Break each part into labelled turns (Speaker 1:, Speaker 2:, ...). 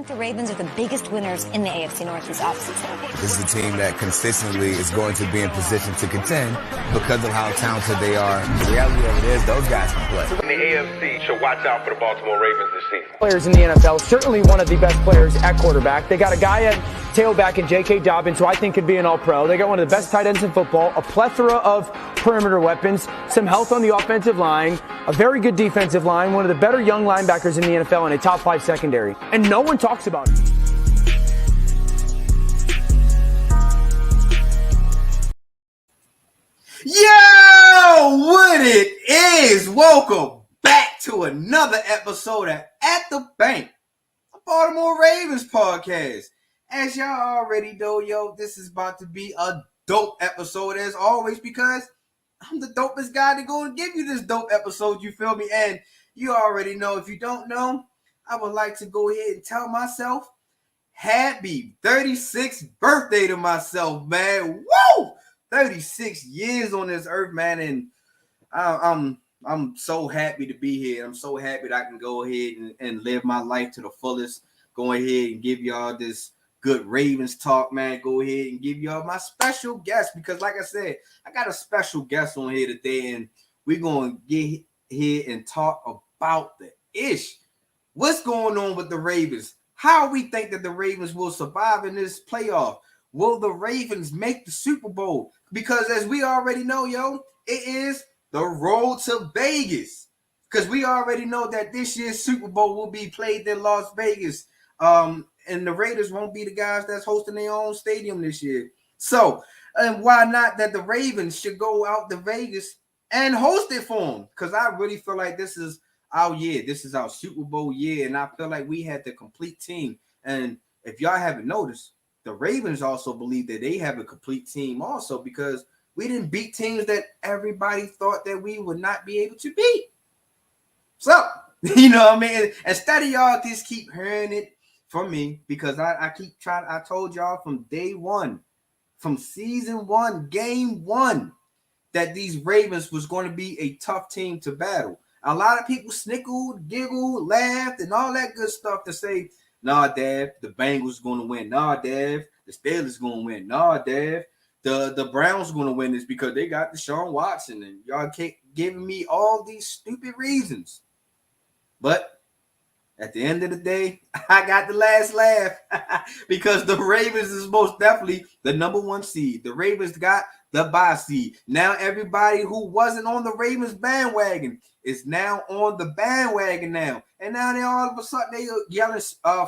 Speaker 1: think the Ravens are the biggest winners in the AFC North this offseason?
Speaker 2: This is a team that consistently is going to be in position to contend because of how talented they are. The reality of it is those guys can play.
Speaker 3: The AFC should watch out for the Baltimore Ravens this season.
Speaker 4: Players in the NFL, certainly one of the best players at quarterback. They got a guy at tailback in J.K. Dobbins, who I think could be an all-pro. They got one of the best tight ends in football, a plethora of perimeter weapons, some health on the offensive line, a very good defensive line, one of the better young linebackers in the NFL, and a top 5 secondary. And no one talks about it.
Speaker 5: Yo, what it is? Welcome back to another episode of At the Bank, a Baltimore Ravens podcast. As y'all already know, this is about to be a dope episode as always because I'm the dopest guy to go and give you this dope episode, you feel me? And you already know, if you don't know, I would like to go ahead and tell myself happy 36th birthday to myself, man. Woo! 36 years on this earth, man, and I'm so happy to be here. I'm so happy that I can go ahead and live my life to the fullest. Go ahead and give y'all this good Ravens talk, man. Go ahead and give y'all my special guest because, like I said, I got a special guest on here today, and we're going to get here and talk about the ish. What's going on with the Ravens? How we think that the Ravens will survive in this playoff? Will the Ravens make the Super Bowl? Because as we already know, it is the road to Vegas. Because we already know that this year's Super Bowl will be played in Las Vegas. And the Raiders won't be the guys that's hosting their own stadium this year. So, and why not that the Ravens should go out to Vegas and host it for them? Because I really feel like this is our year. This is our Super Bowl year. And I feel like we had the complete team. And if y'all haven't noticed, the Ravens also believe that they have a complete team also because we didn't beat teams that everybody thought that we would not be able to beat. So, you know what I mean? Instead of y'all just keep hearing it from me because I keep trying. I told y'all from day one, from season one, game one, that these Ravens was going to be a tough team to battle. A lot of people snickled, giggled, laughed, and all that good stuff to say, nah, Dad, the Bengals going to win. Nah, Dad, the Steelers going to win. Nah, Dad, the Browns going to win this because they got Deshaun Watson. And y'all keep giving me all these stupid reasons. But at the end of the day, I got the last laugh because the Ravens is most definitely the number one seed. The Ravens got the bye seed. Now everybody who wasn't on the Ravens bandwagon is now on the bandwagon now. And now they all of a sudden they are yelling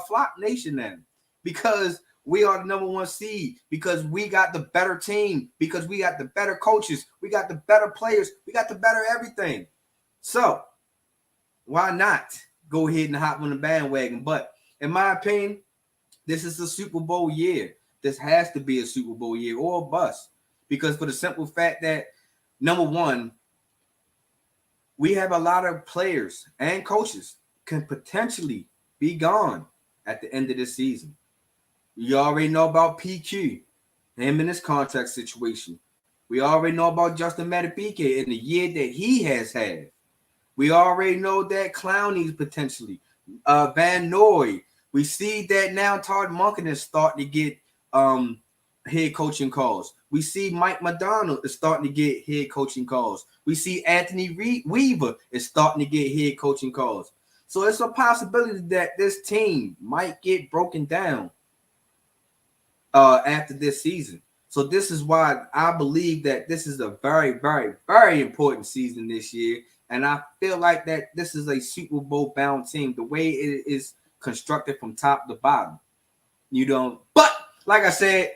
Speaker 5: Flop Nation now because we are the number one seed, because we got the better team, because we got the better coaches, we got the better players, we got the better everything. So why not go ahead and hop on the bandwagon? But in my opinion, this is a Super Bowl year. This has to be a Super Bowl year or a bust because for the simple fact that, number one, we have a lot of players and coaches can potentially be gone at the end of this season. You already know about PQ, him in his contract situation. We already know about Justin Madubuike in the year that he has had. We already know that Clowney's potentially. Van Noy. We see that now Todd Monken is starting to get head coaching calls. We see Mike Macdonald is starting to get head coaching calls. We see Anthony Weaver is starting to get head coaching calls. So it's a possibility that this team might get broken down after this season. So this is why I believe that this is a very, very, very important season this year. And I feel like that this is a Super Bowl bound team, the way it is constructed from top to bottom. You know, but like I said,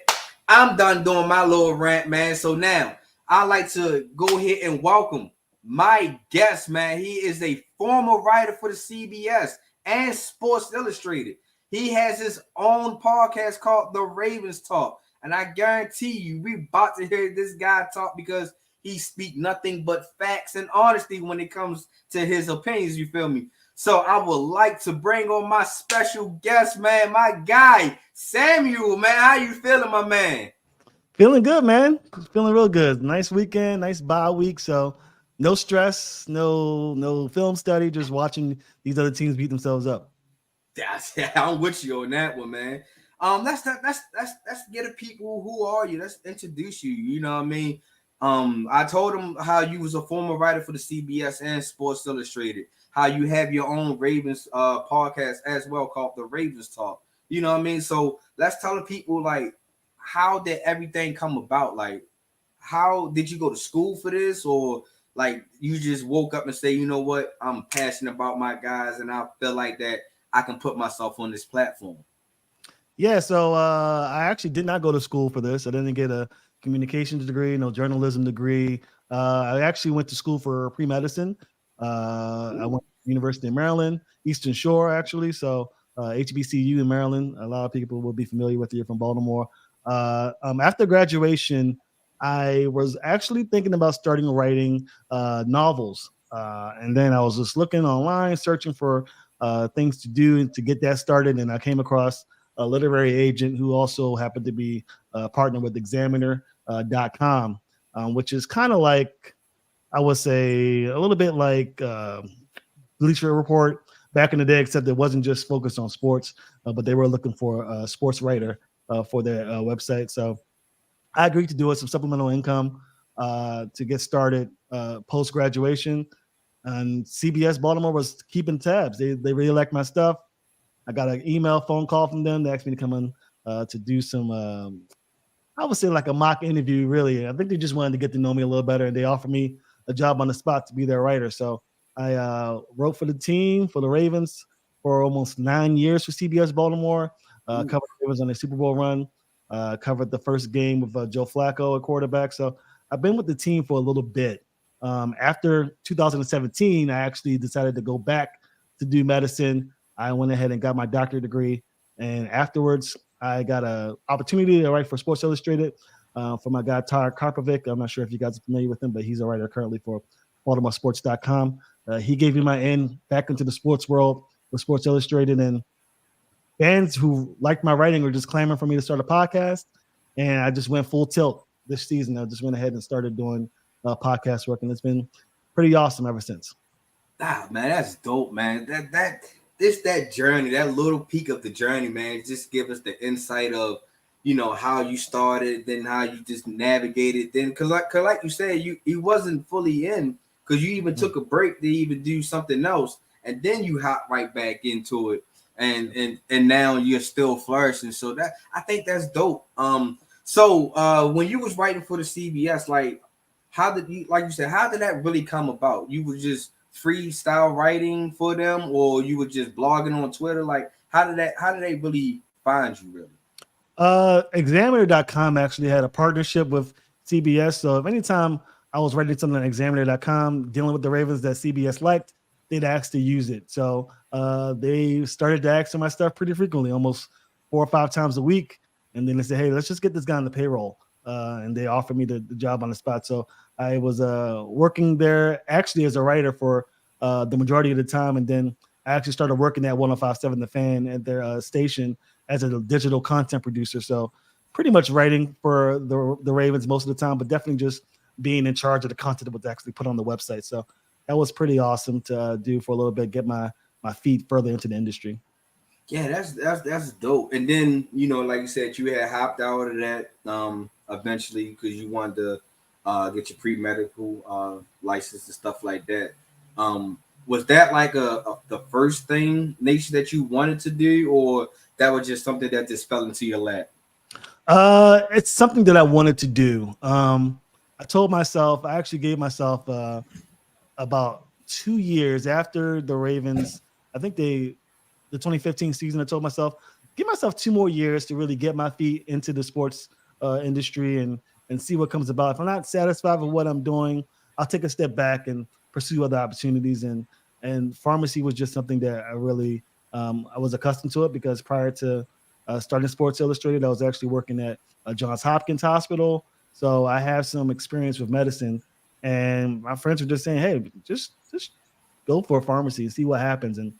Speaker 5: I'm done doing my little rant, man. So now I'd like to go ahead and welcome my guest, man. He is a former writer for the CBS and Sports Illustrated. He has his own podcast called The Ravens Talk. And I guarantee you, we're about to hear this guy talk because he speaks nothing but facts and honesty when it comes to his opinions, you feel me? So I would like to bring on my special guest, man, my guy, Samuel, man. How you feeling, my man?
Speaker 6: Feeling good, man. Feeling real good. Nice weekend, nice bye week. So no stress, no film study, just watching these other teams beat themselves up.
Speaker 5: I'm with you on that one, man. Let's get the people. Who are you? Let's introduce you. You know what I mean? I told them how you was a former writer for the CBS and Sports Illustrated. How you have your own Ravens podcast as well called the Ravens Talk. You know what I mean? So let's tell the people like how did everything come about? Like, how did you go to school for this, or like you just woke up and say, you know what, I'm passionate about my guys, and I feel like that I can put myself on this platform?
Speaker 6: Yeah, so I actually did not go to school for this. I didn't get a communications degree, no journalism degree. I actually went to school for pre-medicine. I went to the University of Maryland, Eastern Shore, actually. So HBCU in Maryland. A lot of people will be familiar with you from Baltimore. After graduation, I was actually thinking about starting writing novels. And then I was just looking online, searching for things to do to get that started. And I came across a literary agent who also happened to be partnered with Examiner.com, which is kind of like, I would say, a little bit like Bleacher Report back in the day, except it wasn't just focused on sports, but they were looking for a sports writer for their website. So I agreed to do it, some supplemental income to get started post-graduation. And CBS Baltimore was keeping tabs. They really liked my stuff. I got an email, phone call from them. They asked me to come in to do some, I would say like a mock interview, really. I think they just wanted to get to know me a little better, and they offered me a job on the spot to be their writer. So I wrote for the team, for the Ravens, for almost 9 years for CBS Baltimore, covered the Ravens on their Super Bowl run, covered the first game with Joe Flacco at quarterback. So I've been with the team for a little bit. After 2017, I actually decided to go back to do medicine. I went ahead and got my doctorate degree, and afterwards, I got an opportunity to write for Sports Illustrated for my guy Todd Karpovic. I'm not sure if you guys are familiar with him, but he's a writer currently for BaltimoreSports.com. He gave me my in back into the sports world with Sports Illustrated, and fans who liked my writing were just clamoring for me to start a podcast, and I just went full tilt this season. I just went ahead and started doing podcast work, and it's been pretty awesome ever since.
Speaker 5: Ah, man, that's dope, man. That journey, that little peek of the journey, man, just give us the insight of, you know, how you started, then how you just navigated, then because like you said, you wasn't fully in because you even took a break to even do something else, and then you hop right back into it, and now you're still flourishing. So that I think that's dope. So when you was writing for the CBS, like how did you, like you said, how did that really come about? You were just freestyle writing for them, or you were just blogging on Twitter? Like how did they really find you really?
Speaker 6: Examiner.com actually had a partnership with CBS. So if anytime I was writing something on Examiner.com dealing with the Ravens that CBS liked, they'd ask to use it. So they started to ask for my stuff pretty frequently, almost 4 or 5 times a week. And then they said, hey, let's just get this guy on the payroll. And they offered me the job on the spot. So I was working there actually as a writer for the majority of the time. And then I actually started working at 105.7 The Fan at their station as a digital content producer. So pretty much writing for the Ravens most of the time, but definitely just being in charge of the content that was actually put on the website. So that was pretty awesome to do for a little bit, get my feet further into the industry.
Speaker 5: Yeah, that's dope. And then, you know, like you said, you had hopped out of that eventually because you wanted to get your pre-medical license and stuff like that. Was that like the first thing, Nation, that you wanted to do, or that was just something that just fell into your lap?
Speaker 6: It's something that I wanted to do. I told myself, I actually gave myself about 2 years after the Ravens, I think the 2015 season, I told myself, give myself 2 more years to really get my feet into the sports industry and see what comes about. If I'm not satisfied with what I'm doing, I'll take a step back and pursue other opportunities. And pharmacy was just something that I really, I was accustomed to it because prior to starting Sports Illustrated, I was actually working at Johns Hopkins Hospital. So I have some experience with medicine, and my friends were just saying, hey, just go for a pharmacy and see what happens. And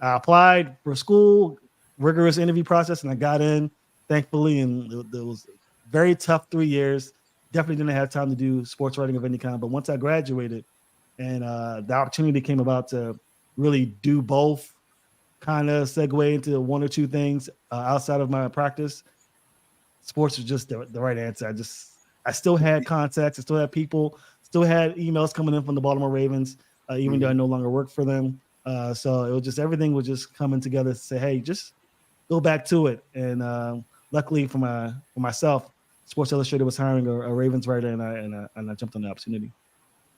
Speaker 6: I applied for school, rigorous interview process, and I got in, thankfully. And it was very tough 3 years. Definitely didn't have time to do sports writing of any kind. But once I graduated and the opportunity came about to really do both, kind of segue into one or two things outside of my practice, sports was just the right answer. I still had contacts, I still had people, still had emails coming in from the Baltimore Ravens, even though I no longer work for them. So it was just everything was just coming together to say, hey, just go back to it. And luckily for myself, Sports Illustrated was hiring a Ravens writer, and I jumped on the opportunity.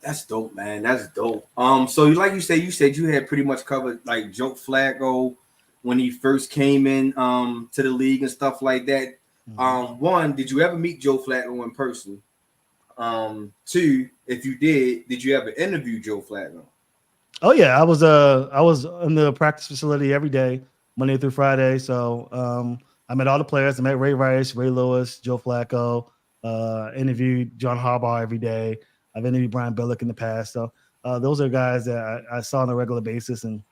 Speaker 5: That's dope, man. That's dope. So like you said you had pretty much covered like Joe Flacco when he first came in to the league and stuff like that. One, did you ever meet Joe Flacco in person? Two, if you did you ever interview Joe Flacco?
Speaker 6: Oh yeah, I was in the practice facility every day, Monday through Friday. So I met all the players. I met Ray Rice, Ray Lewis, Joe Flacco. Interviewed John Harbaugh every day. I've interviewed Brian Billick in the past. So those are guys that I saw on a regular basis, and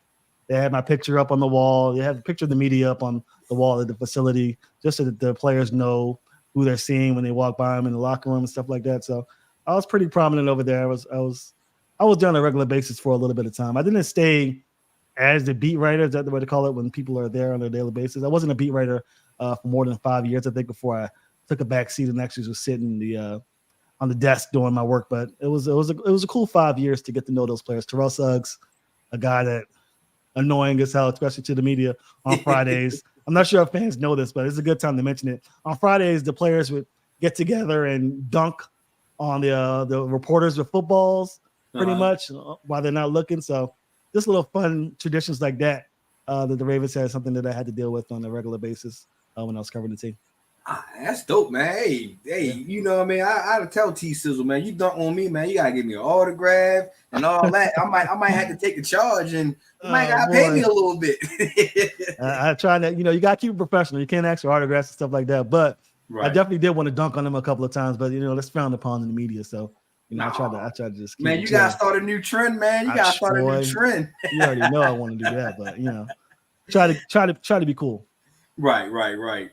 Speaker 6: they had my picture up on the wall. They had a picture of the media up on the wall at the facility, just so that the players know who they're seeing when they walk by them in the locker room and stuff like that. So I was pretty prominent over there. I was there on a regular basis for a little bit of time. I didn't stay as the beat writer, is that the way to call it, when people are there on a daily basis. I wasn't a beat writer for more than 5 years, I think, before I took a back seat and actually was sitting on the desk doing my work. But it was a cool 5 years to get to know those players. Terrell Suggs, a guy that annoying as hell, especially to the media on Fridays. I'm not sure if fans know this, but it's a good time to mention it. On Fridays, the players would get together and dunk on the reporters with footballs pretty much while they're not looking. So just little fun traditions like that that the Ravens had, something that I had to deal with on a regular basis when I was covering the team.
Speaker 5: That's dope, man. Hey, you know what I mean? I tell T Sizzle, man, you dunk on me, man. You gotta give me an autograph and all that. I might have to take a charge, and you might gotta pay me a little bit.
Speaker 6: I try to, you gotta keep it professional. You can't ask for autographs and stuff like that. But I definitely did want to dunk on him a couple of times, but that's frowned upon in the media. So I try to just keep
Speaker 5: man. You gotta start a new trend, man. You gotta start a new trend.
Speaker 6: You already know I want to do that, but try to be cool.
Speaker 5: Right.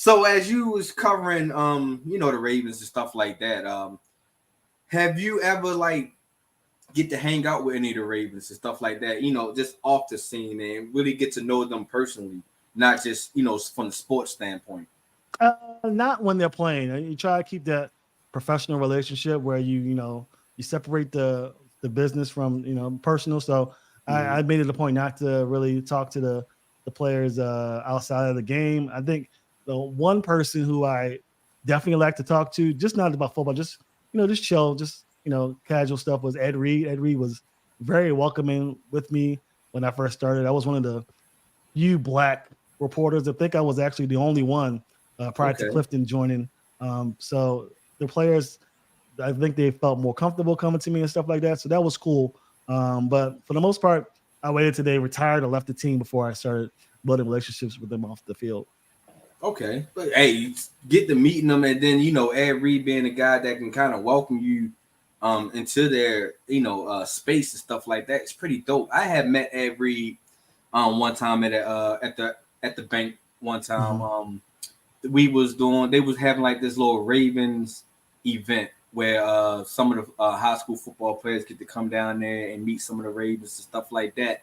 Speaker 5: So as you was covering, the Ravens and stuff like that, have you ever get to hang out with any of the Ravens and stuff like that? Just off the scene and really get to know them personally, not just from the sports standpoint.
Speaker 6: Not when they're playing. You try to keep that professional relationship where you separate the business from personal. So I made it a point not to really talk to the players outside of the game. I think the one person who I definitely like to talk to, just not about football, just just chill, just casual stuff, was Ed Reed. Ed Reed was very welcoming with me when I first started. I was one of the few black reporters. I think I was actually the only one prior to Clifton joining. So the players, I think they felt more comfortable coming to me and stuff like that. So that was cool. But for the most part, I waited till they retired or left the team before I started building relationships with them off the field.
Speaker 5: Okay. But hey, you get to meeting them, and then Ed Reed being a guy that can kind of welcome you into their space and stuff like that. It's pretty dope. I had met Ed Reed one time at the bank one time. They was having like this little Ravens event where some of the high school football players get to come down there and meet some of the Ravens and stuff like that.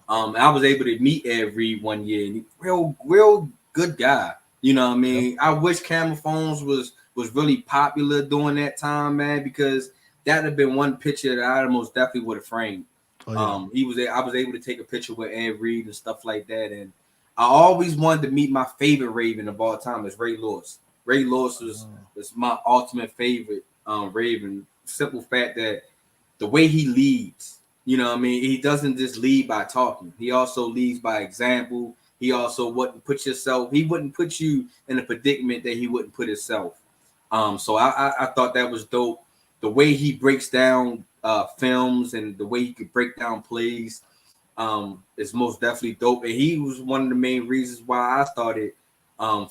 Speaker 5: I was able to meet Ed Reed one year, and real good guy. You know what I mean? Yep. I wish camera phones was really popular during that time, man, because that'd have been one picture that I most definitely would have framed. I was able to take a picture with Ed Reed and stuff like that, and I always wanted to meet my favorite Raven of all time, is Ray Lewis. Ray Lewis was my ultimate favorite Raven. Simple fact that the way he leads, you know what I mean? He doesn't just lead by talking. He also leads by example. He also wouldn't put you in a predicament that he wouldn't put himself. So I thought that was dope. The way he breaks down films and the way he could break down plays is most definitely dope. And he was one of the main reasons why I started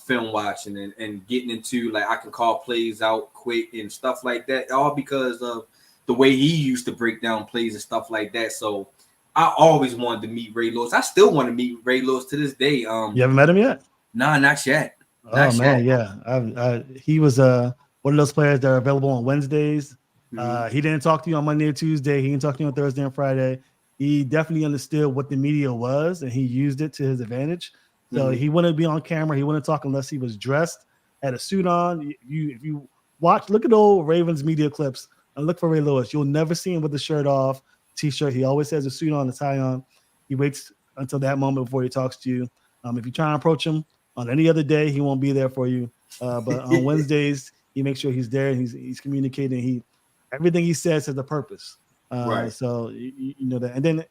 Speaker 5: film watching and getting into, like, I can call plays out quick and stuff like that, all because of the way he used to break down plays and stuff like that. So I always wanted to meet Ray Lewis. I still want to meet Ray Lewis to this day. You
Speaker 6: haven't met him yet?
Speaker 5: Nah, not yet.
Speaker 6: Yeah. He was one of those players that are available on Wednesdays. He didn't talk to you on Monday or Tuesday. He didn't talk to you on Thursday and Friday. he definitely understood what the media was, and he used it to his advantage. So he wouldn't be on camera. He wouldn't talk unless he was dressed, had a suit on. If you look at old Ravens media clips and look for Ray Lewis. You'll never see him with the shirt off, T-shirt. He always has a suit on, a tie on. He waits until that moment before he talks to you. If you try and approach him on any other day, he won't be there for you. But on Wednesdays, he makes sure he's there and he's communicating. Everything he says has a purpose.
Speaker 5: Right.
Speaker 6: So you know that. And then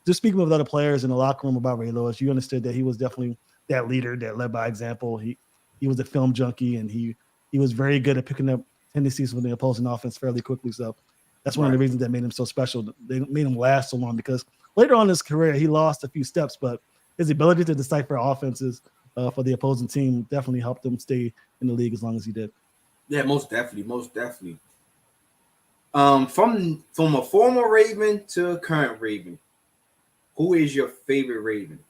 Speaker 6: just speaking with other players in the locker room about Ray Lewis, you understood that he was definitely that leader that led by example. He was a film junkie, and he was very good at picking up tendencies with the opposing offense fairly quickly. So that's one of the reasons that made him so special. They made him last so long, because later on in his career, he lost a few steps, but his ability to decipher offenses for the opposing team definitely helped him stay in the league as long as he did.
Speaker 5: Yeah, most definitely. From a former Raven to a current Raven, who is your favorite Raven?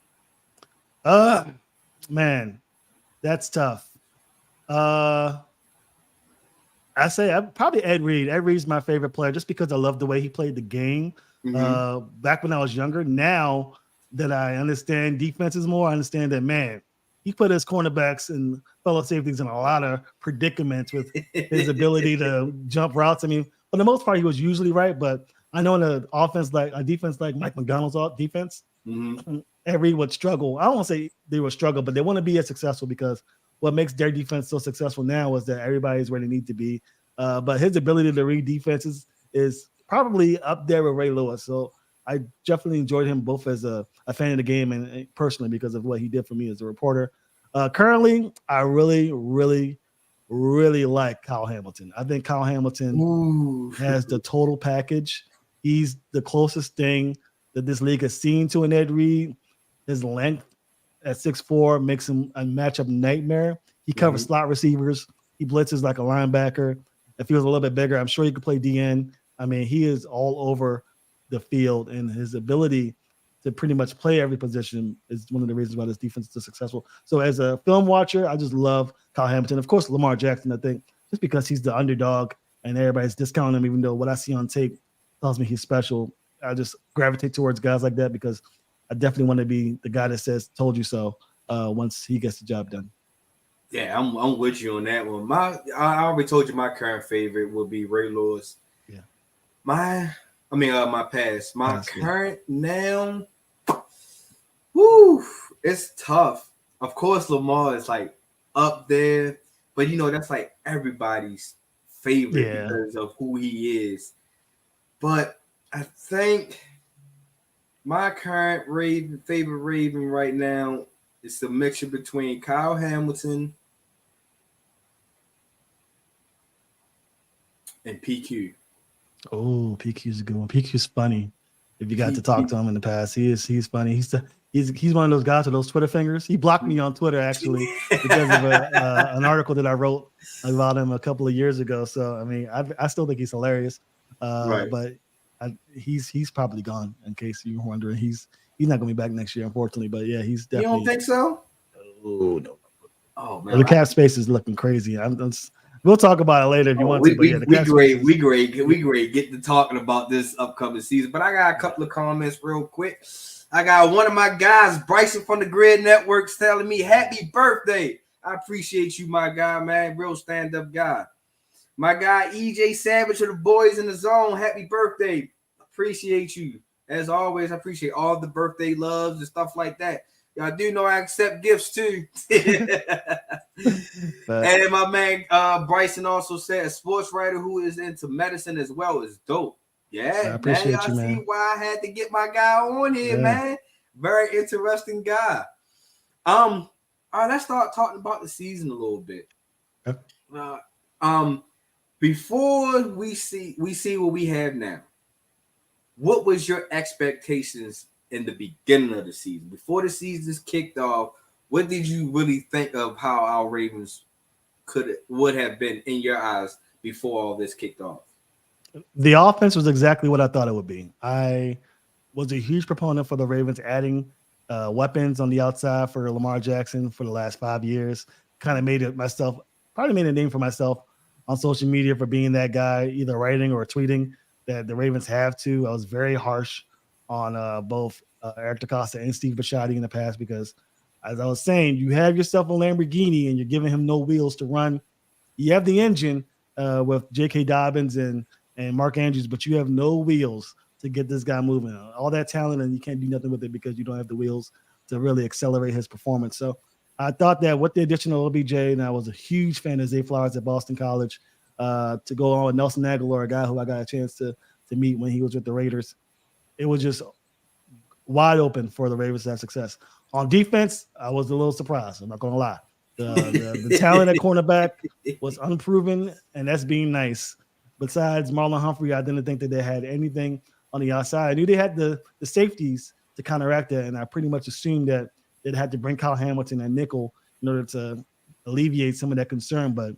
Speaker 6: Man, that's tough. I say probably Ed Reed. Ed Reed's my favorite player just because I love the way he played the game. Back when I was younger. Now that I understand defenses more, I understand that, man, he put his cornerbacks and fellow safeties in a lot of predicaments with his ability to jump routes. I mean, for the most part, he was usually right, but I know in a defense like Mike Macdonald's defense, Ed Reed would struggle. I don't want to say they would struggle, but they want to be as successful, because what makes their defense so successful now is that everybody's where they need to be. But his ability to read defenses is probably up there with Ray Lewis. So I definitely enjoyed him both as a fan of the game and personally because of what he did for me as a reporter. Currently, I really, really, really like Kyle Hamilton. I think Kyle Hamilton has the total package. He's the closest thing that this league has seen to an Ed Reed. His length at 6'4" makes him a matchup nightmare. He covers slot receivers. He blitzes like a linebacker. If he was a little bit bigger, I'm sure he could play DN. I mean, he is all over the field, and his ability to pretty much play every position is one of the reasons why this defense is so successful. So as a film watcher, I just love Kyle Hamilton. Of course, Lamar Jackson, I think, just because he's the underdog and everybody's discounting him, even though what I see on tape tells me he's special. I just gravitate towards guys like that because I definitely want to be the guy that says, told you so, once he gets the job done.
Speaker 5: Yeah, I'm with you on that one. I already told you my current favorite would be Ray Lewis.
Speaker 6: Yeah.
Speaker 5: My past. My current now, it's tough. Of course, Lamar is like up there, but that's like everybody's favorite because of who he is. But I think my current favorite Raven right now is the mixture between Kyle Hamilton and PQ.
Speaker 6: Oh, PQ's a good one. PQ's funny. If you got to talk to him in the past, he's funny. He's one of those guys with those Twitter fingers. He blocked me on Twitter actually because of an article that I wrote about him a couple of years ago. So I mean, I still think he's hilarious. But he's probably gone. In case you were wondering, he's not going to be back next year, unfortunately. But yeah, he's definitely.
Speaker 5: You don't think so?
Speaker 6: Oh no.
Speaker 5: Oh man,
Speaker 6: the cap space is looking crazy. We'll talk about it later if you want to.
Speaker 5: We great. Get to talking about this upcoming season. But I got a couple of comments real quick. I got one of my guys, Bryson from the Grid Networks, telling me happy birthday. I appreciate you, my guy, man. Real stand-up guy. My guy, EJ Savage of the Boys in the Zone, happy birthday. Appreciate you. As always, I appreciate all the birthday loves and stuff like that. Y'all do know I accept gifts too. And my man Bryson also said a sports writer who is into medicine as well is dope. Yeah,
Speaker 6: I appreciate
Speaker 5: y'all
Speaker 6: you, man.
Speaker 5: See why I had to get my guy on here, man. Very interesting guy. All right, let's start talking about the season a little bit. Before we see what we have now, what was your expectations in the beginning of the season? Before the season's kicked off, what did you really think of how our Ravens would have been in your eyes before all this kicked off?
Speaker 6: The offense was exactly what I thought it would be. I was a huge proponent for the Ravens adding weapons on the outside for Lamar Jackson for the last 5 years. Probably made a name for myself on social media for being that guy, either writing or tweeting that the Ravens have to. I was very harsh on both Eric DaCosta and Steve Bisciotti in the past because, as I was saying, you have yourself a Lamborghini and you're giving him no wheels to run. You have the engine with J.K. Dobbins and Mark Andrews, but you have no wheels to get this guy moving. All that talent, and you can't do nothing with it because you don't have the wheels to really accelerate his performance. So I thought that with the addition of OBJ, and I was a huge fan of Zay Flowers at Boston College, to go on with Nelson Aguilar, a guy who I got a chance to meet when he was with the Raiders. It was just wide open for the Ravens to have success. On defense, I was a little surprised. I'm not going to lie. The talent at cornerback was unproven, and that's being nice. Besides Marlon Humphrey, I didn't think that they had anything on the outside. I knew they had the safeties to counteract that, and I pretty much assumed that they'd had to bring Kyle Hamilton and nickel in order to alleviate some of that concern. But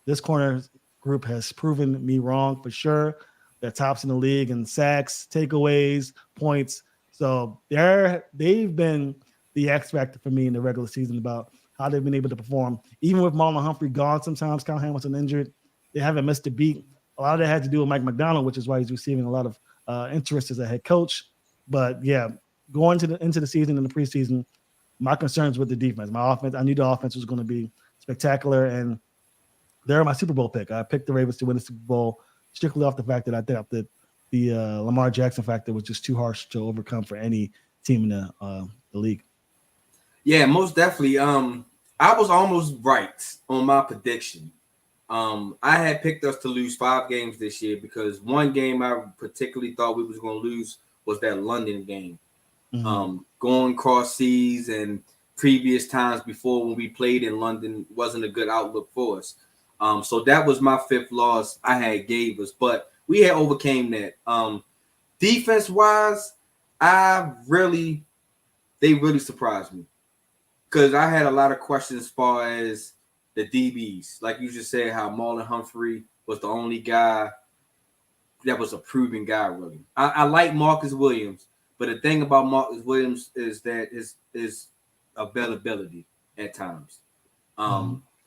Speaker 6: this corner group has proven me wrong for sure. They're tops in the league in sacks, takeaways, points. So they've been the X factor for me in the regular season about how they've been able to perform. Even with Marlon Humphrey gone sometimes, Kyle Hamilton injured, they haven't missed a beat. A lot of that had to do with Mike Macdonald, which is why he's receiving a lot of interest as a head coach. But, yeah, going into the season and the preseason, my concerns with the defense. My offense, I knew the offense was going to be spectacular, and they're my Super Bowl pick. I picked the Ravens to win the Super Bowl strictly off the fact that I thought that the Lamar Jackson factor was just too harsh to overcome for any team in the league.
Speaker 5: Yeah, most definitely. I was almost right on my prediction. I had picked us to lose 5 games this year because one game I particularly thought we was going to lose was that London game. Mm-hmm. Going cross seas and previous times before when we played in London wasn't a good outlook for us. So that was my 5th loss I had gave us, but we had overcame that. Defense wise, they really surprised me because I had a lot of questions as far as the DBs. Like you just said, how Marlon Humphrey was the only guy that was a proven guy, really. I like Marcus Williams, but the thing about Marcus Williams is that his availability at times.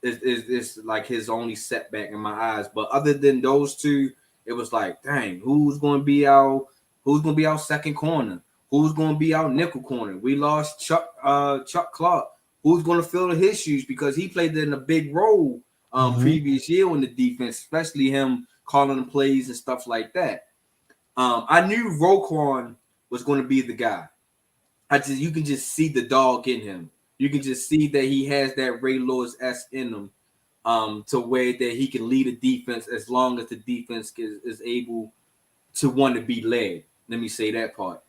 Speaker 5: It's like his only setback in my eyes. But other than those two, it was like, dang, who's going to be our second corner? Who's going to be our nickel corner? We lost Chuck Clark. Who's going to fill his shoes because he played in a big role previous year in the defense, especially him calling the plays and stuff like that. I knew Roquan was going to be the guy. You can just see the dog in him. You can just see that he has that Ray Lewis-esque in him to where that he can lead a defense as long as the defense is able to want to be led. Let me say that part.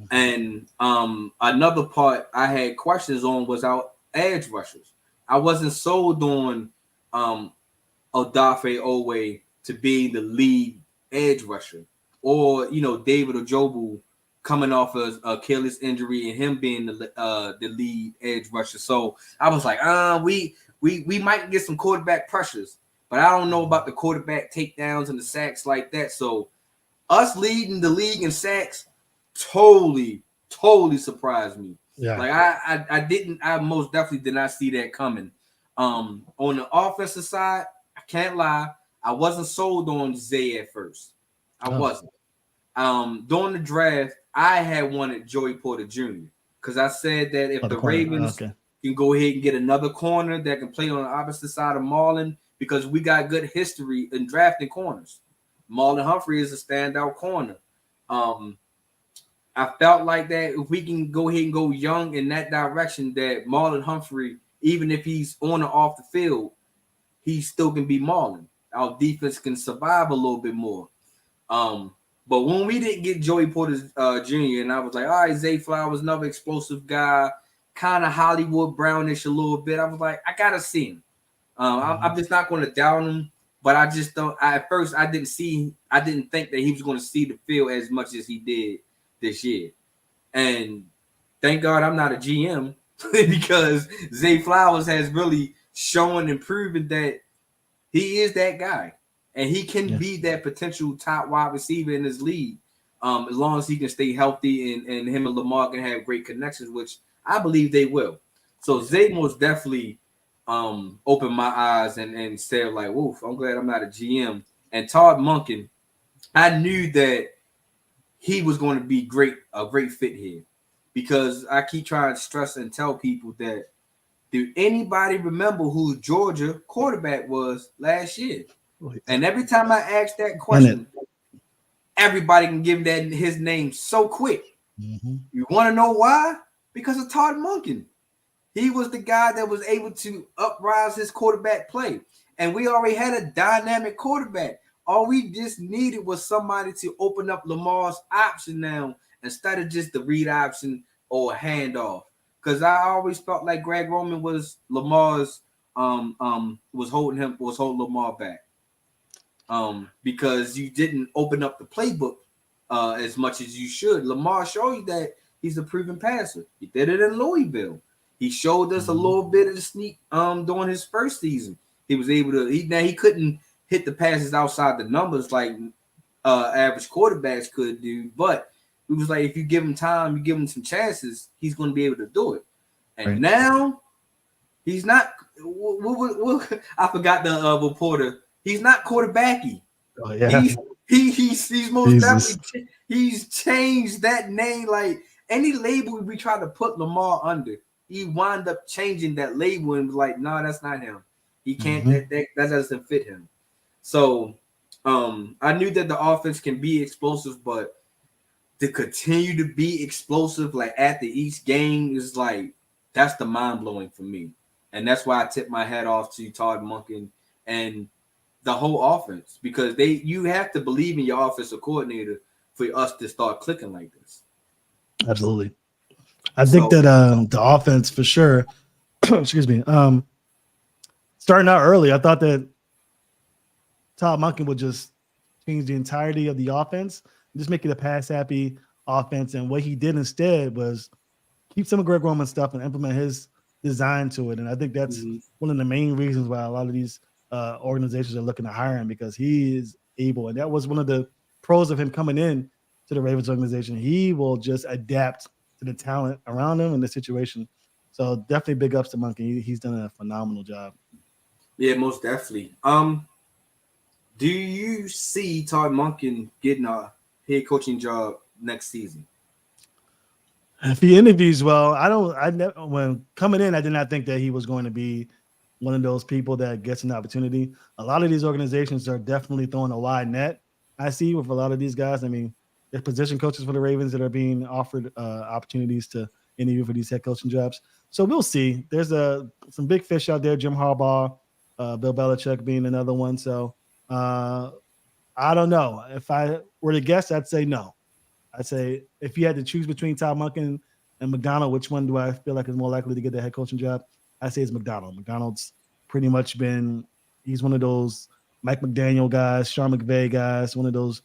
Speaker 5: And another part I had questions on was our edge rushers. I wasn't sold on Odafe Owe to be the lead edge rusher, or David Ojobu coming off of Achilles injury and him being the lead edge rusher. So I was like, we might get some quarterback pressures, but I don't know about the quarterback takedowns and the sacks like that. So us leading the league in sacks totally surprised me. Yeah. Like I most definitely did not see that coming. On the offensive side, I can't lie, I wasn't sold on Zay at first. I wasn't. During the draft, I had wanted Joey Porter Jr. because I said that if the Ravens can go ahead and get another corner that can play on the opposite side of Marlon, because we got good history in drafting corners. Marlon Humphrey is a standout corner. I felt like that if we can go ahead and go young in that direction, that Marlon Humphrey, even if he's on or off the field, he still can be Marlon. Our defense can survive a little bit more. But when we didn't get Joey Porter Jr., and I was like, all right, Zay Flowers, another explosive guy, kind of Hollywood Brownish a little bit. I was like, I got to see him. I'm just not going to doubt him, but I just don't. At first, I didn't think that he was going to see the field as much as he did this year. And thank God I'm not a GM because Zay Flowers has really shown and proven that he is that guy. And he can be that potential top wide receiver in this league as long as he can stay healthy and him and Lamar can have great connections, which I believe they will. So Zay most definitely opened my eyes and said, like, woof, I'm glad I'm not a GM. And Todd Monken, I knew that he was going to be a great fit here. Because I keep trying to stress and tell people that, do anybody remember who Georgia quarterback was last year? And every time I ask that question, everybody can give that his name so quick.
Speaker 6: Mm-hmm.
Speaker 5: You want to know why? Because of Todd Monken. He was the guy that was able to uprise his quarterback play. And we already had a dynamic quarterback. All we just needed was somebody to open up Lamar's option now instead of just the read option or handoff. Because I always felt like Greg Roman was Lamar's was holding Lamar back. Because you didn't open up the playbook as much as you should. Lamar showed you that he's a proven passer. He did it in Louisville. He showed us a little bit of the sneak during his first season. He was able to. He couldn't hit the passes outside the numbers like average quarterbacks could do, but it was like if you give him time, you give him some chances, he's going to be able to do it. And now he's not. I forgot the reporter. He's not quarterbacky.
Speaker 6: Oh, yeah.
Speaker 5: He's most definitely he's changed that name. Like any label we try to put Lamar under, he wound up changing that label and was like, no, that's not him. He can't. That doesn't fit him. So I knew that the offense can be explosive, but to continue to be explosive like at the each game is like that's the mind blowing for me, and that's why I tip my hat off to Todd Monken and the whole offense, because you have to believe in your offensive coordinator for us to start clicking like this.
Speaker 6: Absolutely. I think that the offense for sure, excuse me, starting out early, I thought that Todd Monken would just change the entirety of the offense, just make it a pass-happy offense. And what he did instead was keep some of Greg Roman's stuff and implement his design to it. And I think that's one of the main reasons why a lot of these organizations are looking to hire him, because he is able. And that was one of the pros of him coming in to the Ravens organization. He will just adapt to the talent around him and the situation. So definitely big ups to Monken. He's done a phenomenal job.
Speaker 5: Yeah, most definitely. Do you see Todd Monken getting a head coaching job next season?
Speaker 6: If he interviews well, when coming in, I did not think that he was going to be one of those people that gets an opportunity. A lot of these organizations are definitely throwing a wide net. I see with a lot of these guys. I mean, there's position coaches for the Ravens that are being offered opportunities to interview for these head coaching jobs. So we'll see. There's some big fish out there. Jim Harbaugh, Bill Belichick being another one. So I don't know. If I were to guess, I'd say no. I'd say if you had to choose between Todd Monken and Macdonald, which one do I feel like is more likely to get the head coaching job? I say it's Macdonald. Macdonald's pretty much he's one of those Mike McDaniel guys, Sean McVay guys, one of those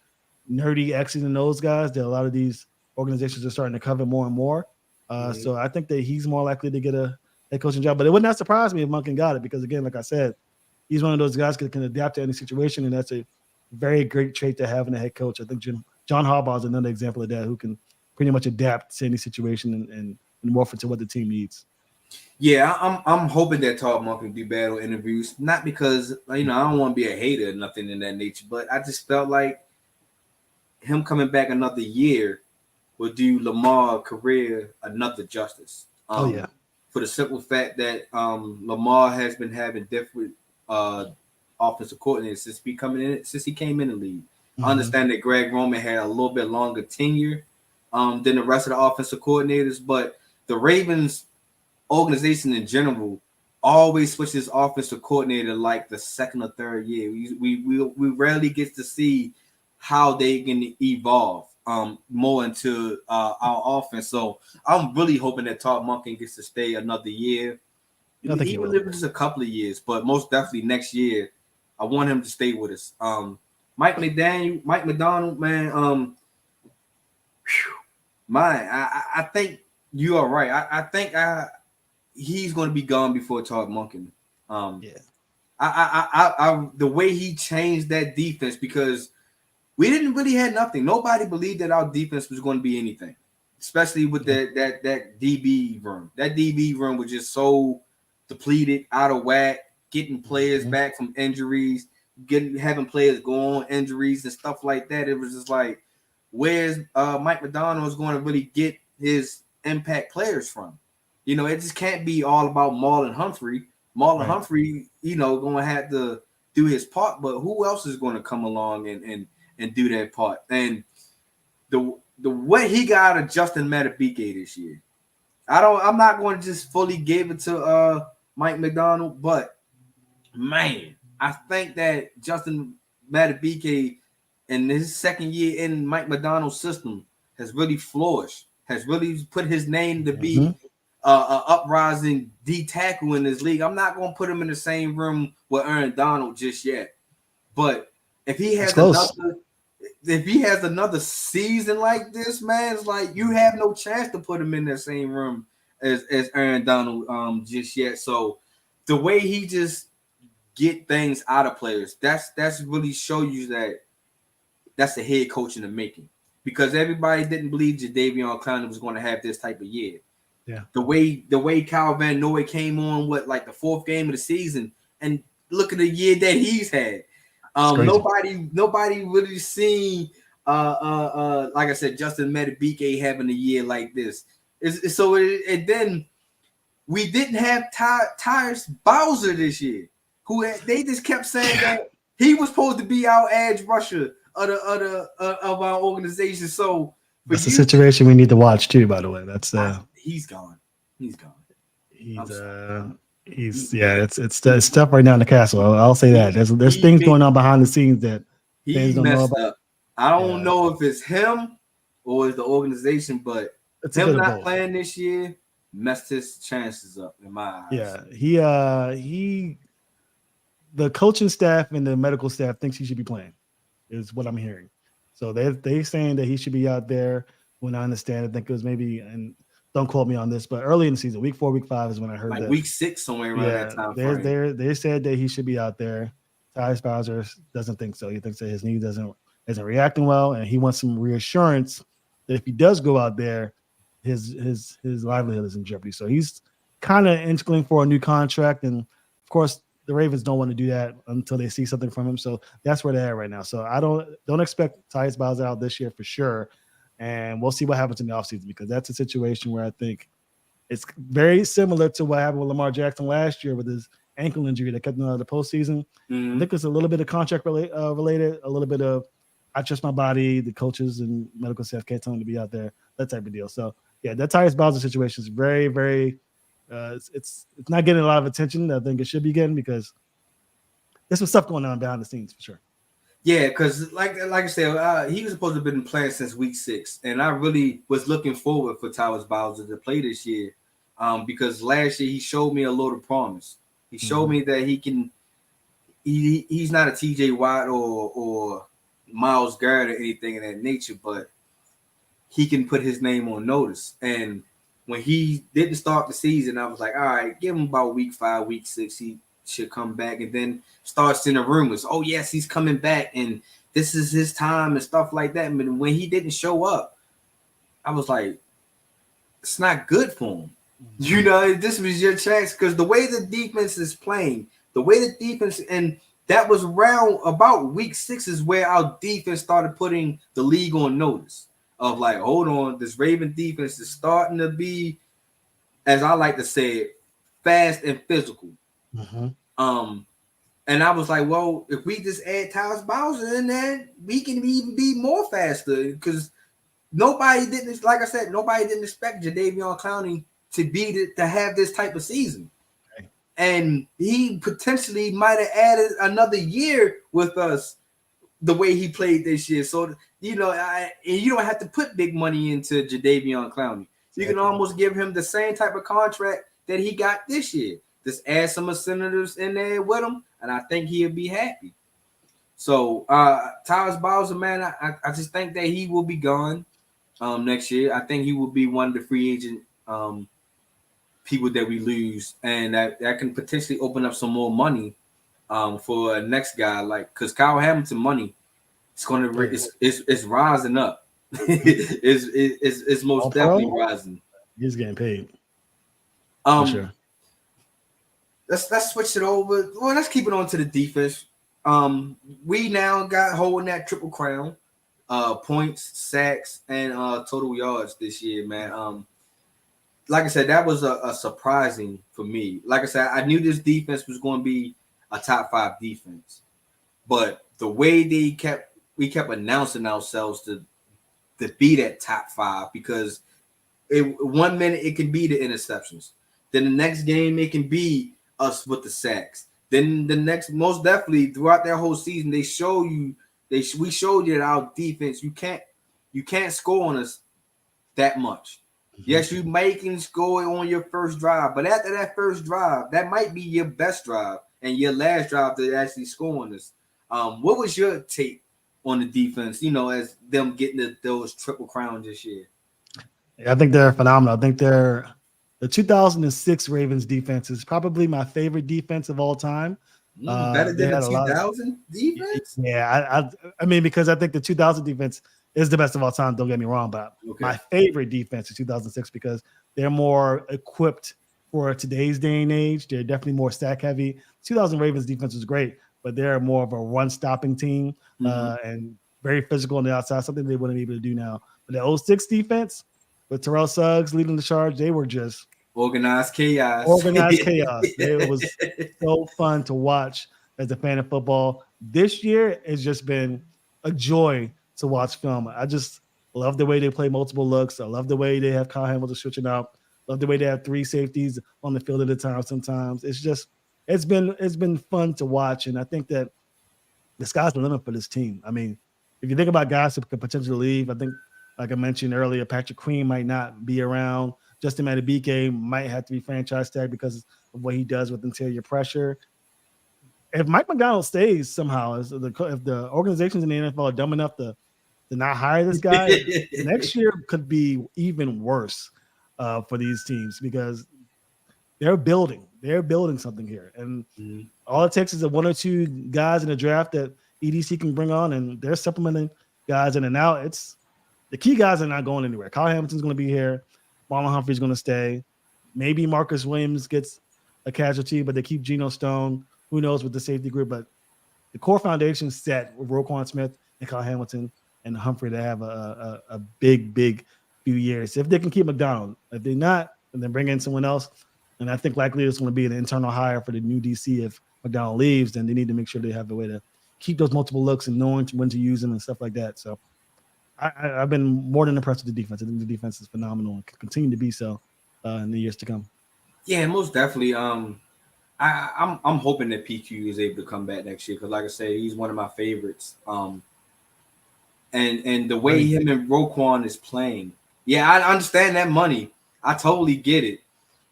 Speaker 6: nerdy X's and O's guys that a lot of these organizations are starting to cover more and more. So I think that he's more likely to get a head coaching job. But it would not surprise me if Monken got it, because, again, like I said, he's one of those guys that can adapt to any situation, and that's a very great trait to have in a head coach. I think John Harbaugh is another example of that, who can pretty much adapt to any situation and morph into what the team needs.
Speaker 5: Yeah, I'm hoping that Todd Monken do bad on interviews, not because I don't want to be a hater or nothing in that nature, but I just felt like him coming back another year would do Lamar's career another justice. For the simple fact that Lamar has been having different offensive coordinators since he came in the league. I understand that Greg Roman had a little bit longer tenure than the rest of the offensive coordinators, but the Ravens organization in general always switches offensive coordinator like the second or third year. We rarely get to see how they can evolve more into our offense. So I'm really hoping that Todd Monken gets to stay another year, even if it's a couple of years, but most definitely next year. I want him to stay with us. Mike Macdonald, man. I think you are right. I think he's going to be gone before Todd Monken. The way he changed that defense, because we didn't really have nothing. Nobody believed that our defense was going to be anything, especially with that DB room. That DB room was just so depleted, out of whack, getting players back from injuries, having players go on injuries and stuff like that. It was just like where's Mike Macdonald is going to really get his impact players from. You know, it just can't be all about Marlon Humphrey. Marlon Humphrey, you know, going to have to do his part, but who else is going to come along and do that part? And the what he got out of Justin Madubuike this year, I'm not going to just fully give it to Mike Macdonald, but man, I think that Justin Madubuike in his second year in Mike Macdonald's system has really flourished, has really put his name to be a uprising D tackle in this league. I'm not going to put him in the same room with Aaron Donald just yet, but if he has another season like this, man, it's like you have no chance to put him in the same room as Aaron Donald just yet. So the way he just get things out of players, that's really show you that that's the head coach in the making, because everybody didn't believe Jadeveon Clowney was going to have this type of year.
Speaker 6: Yeah.
Speaker 5: The way Kyle Van Noy came on like the fourth game of the season, and look at the year that he's had. Nobody really seen like I said, Justin Madubuike having a year like this. Then we didn't have Tyus Bowser this year, they just kept saying that he was supposed to be our edge rusher of our organization. So
Speaker 6: that's a situation we need to watch too, by the way. That's
Speaker 5: he's gone. It's
Speaker 6: tough right now in the castle. I'll say that. There's things going on behind the scenes that
Speaker 5: fans don't know about. Up. I don't know if it's him or it's the organization, but him not playing this year messed his chances up in my eyes.
Speaker 6: Yeah, the coaching staff and the medical staff thinks he should be playing, is what I'm hearing. So they're saying that he should be out there. When I understand, I think it was maybe, and don't quote me on this, but early in the season, week 4, week 5 is when I heard that.
Speaker 5: Week 6, somewhere around that time frame.
Speaker 6: They said that he should be out there. Tyus Bowser doesn't think so. He thinks that his knee isn't reacting well, and he wants some reassurance that if he does go out there, his livelihood is in jeopardy. So he's kind of inkling for a new contract, and of course the Ravens don't want to do that until they see something from him. So that's where they're at right now. So I don't expect Tyus Bowser out this year for sure. And we'll see what happens in the offseason, because that's a situation where I think it's very similar to what happened with Lamar Jackson last year with his ankle injury that kept him out of the postseason. I think it's a little bit of contract related, a little bit of I trust my body, the coaches and medical staff can't tell him to be out there, that type of deal. So, yeah, that Tyus Bowser situation is very, very it's not getting a lot of attention I think it should be getting, because there's some stuff going on behind the scenes for sure.
Speaker 5: Yeah, because like I said, he was supposed to have been playing since week 6, and I really was looking forward for Tyus Bowser to play this year, because last year he showed me a lot of promise. He showed me that he can. He's not a TJ Watt or Myles Garrett or anything of that nature, but he can put his name on notice. And when he didn't start the season, I was like, all right, give him about week 5, week 6, he should come back. And then starts in the rumors, oh yes, he's coming back and this is his time and stuff like that. But when he didn't show up, I was like, it's not good for him. You know, this was your chance, because the way the defense is playing, and that was around about week 6 is where our defense started putting the league on notice of like, hold on, this Raven defense is starting to be, as I like to say, fast and physical. And I was like, well, if we just add Tyus Bowser in there, we can even be more faster, because nobody didn't expect Jadeveon Clowney to have this type of season. Okay. And he potentially might have added another year with us the way he played this year. So, you know, you don't have to put big money into Jadeveon Clowney. You can almost give him the same type of contract that he got this year. Just add some of Senators in there with him, and I think he'll be happy. So, Tyus Bowser, man, I just think that he will be gone next year. I think he will be one of the free agent people that we lose, and that can potentially open up some more money for a next guy, like, because Kyle Hamilton money it's rising up. it's most definitely rising.
Speaker 6: He's getting paid.
Speaker 5: For sure. Let's switch it over. Well, let's keep it on to the defense. We now got holding that triple crown. points, sacks, and total yards this year, man. Like I said, that was a surprising for me. Like I said, I knew this defense was going to be a top 5 defense, but the way we kept announcing ourselves to be that top 5, because 1 minute it can be the interceptions, then the next game it can be us with the sacks, then the next, most definitely throughout that whole season, we showed you that our defense, you can't score on us that much. Yes, you can score on your first drive, but after that first drive, that might be your best drive and your last drive to actually score on us. What was your take on the defense, as them getting those triple crowns this year?
Speaker 6: I think they're phenomenal. I think the 2006 Ravens defense is probably my favorite defense of all time.
Speaker 5: Better than the 2000 defense?
Speaker 6: Yeah, I mean, because I think the 2000 defense is the best of all time. Don't get me wrong, but my favorite defense is 2006 because they're more equipped for today's day and age. They're definitely more stack heavy. 2000 Ravens defense is great, but they're more of a run stopping team and very physical on the outside, something they wouldn't be able to do now. But the 06 defense with Terrell Suggs leading the charge, they were just
Speaker 5: organized chaos.
Speaker 6: It was so fun to watch as a fan of football. This year has just been a joy to watch film. I just love the way they play multiple looks. I love the way they have Kyle Hamilton switching out. Love the way they have 3 safeties on the field at a time sometimes. It's been fun to watch, and I think that the sky's the limit for this team. I mean, if you think about guys who could potentially leave, I think, like I mentioned earlier, Patrick Queen might not be around. Justin Madubuike might have to be franchise tag because of what he does with interior pressure. If Mike Macdonald stays somehow, if the organizations in the NFL are dumb enough to not hire this guy, next year could be even worse for these teams because they're building something here. And all it takes is 1 or 2 guys in the draft that EDC can bring on, and they're supplementing guys in and out. The key guys are not going anywhere. Kyle Hamilton's going to be here. Marlon Humphrey's going to stay. Maybe Marcus Williams gets a casualty, but they keep Geno Stone. Who knows with the safety group? But the core foundation set with Roquan Smith and Kyle Hamilton and Humphrey to have a big few years. If they can keep Macdonald. If they're not, and then bring in someone else. And I think likely it's going to be an internal hire for the new DC if Macdonald leaves, then they need to make sure they have a way to keep those multiple looks and knowing when to use them and stuff like that. So I've been more than impressed with the defense. I think the defense is phenomenal and can continue to be so in the years to come.
Speaker 5: Yeah, most definitely. I'm hoping that PQ is able to come back next year because, like I said, he's one of my favorites. And the way him and Roquan is playing, yeah, I understand that money. I totally get it,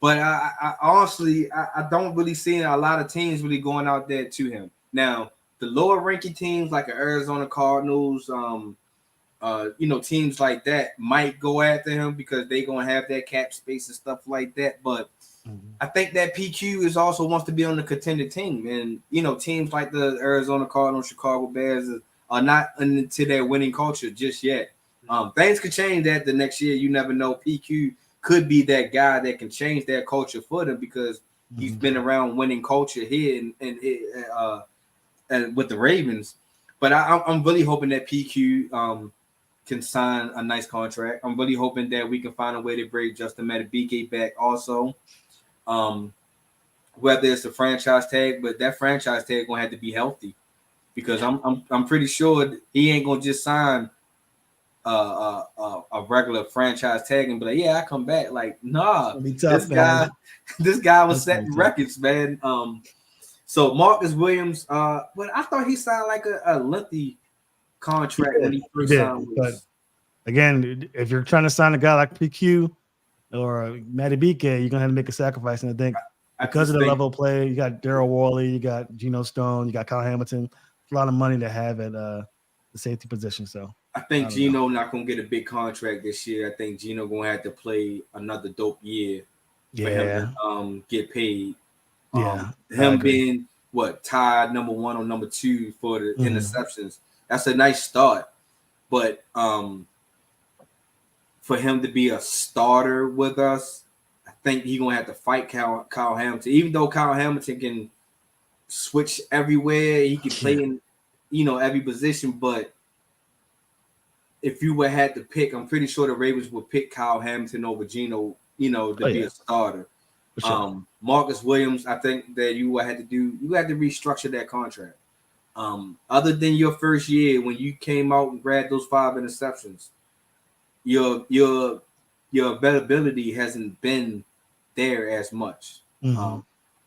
Speaker 5: but I honestly don't really see a lot of teams really going out there to him. Now, the lower ranking teams like the Arizona Cardinals, teams like that might go after him because they're gonna have that cap space and stuff like that. But I think that PQ is also wants to be on the contender team, and teams like the Arizona Cardinals, Chicago Bears are not into their winning culture just yet. Things could change that the next year. You never know. PQ could be that guy that can change that culture for them because he's been around winning culture here and with the Ravens. But I'm really hoping that PQ can sign a nice contract. I'm really hoping that we can find a way to bring Justin Madubuike back also. Whether it's a franchise tag, but that franchise tag gonna have to be healthy because I'm pretty sure he ain't gonna just sign a regular franchise tag and be like, yeah, I come back. Like, nah, this guy was setting records, man. So Marcus Williams, but I thought he signed like a lengthy contract when he first signed.
Speaker 6: But again, if you're trying to sign a guy like PQ or Madubuike, you're gonna have to make a sacrifice. And I think because of the level of play, you got Darryl Worley, you got Geno Stone, you got Kyle Hamilton. It's a lot of money to have at the safety position. So
Speaker 5: I think Geno not gonna get a big contract this year. I think Geno gonna have to play another dope year for him to get paid. Him being tied number 1 or number 2 for the interceptions. That's a nice start, but for him to be a starter with us, I think he's gonna have to fight Kyle Hamilton. Even though Kyle Hamilton can switch everywhere, he can play in every position, but if you would had to pick, I'm pretty sure the Ravens would pick Kyle Hamilton over Geno, to be a starter.
Speaker 6: Sure.
Speaker 5: Marcus Williams, I think that you had to restructure that contract. Other than your first year when you came out and grabbed those 5 interceptions, your availability hasn't been there as much.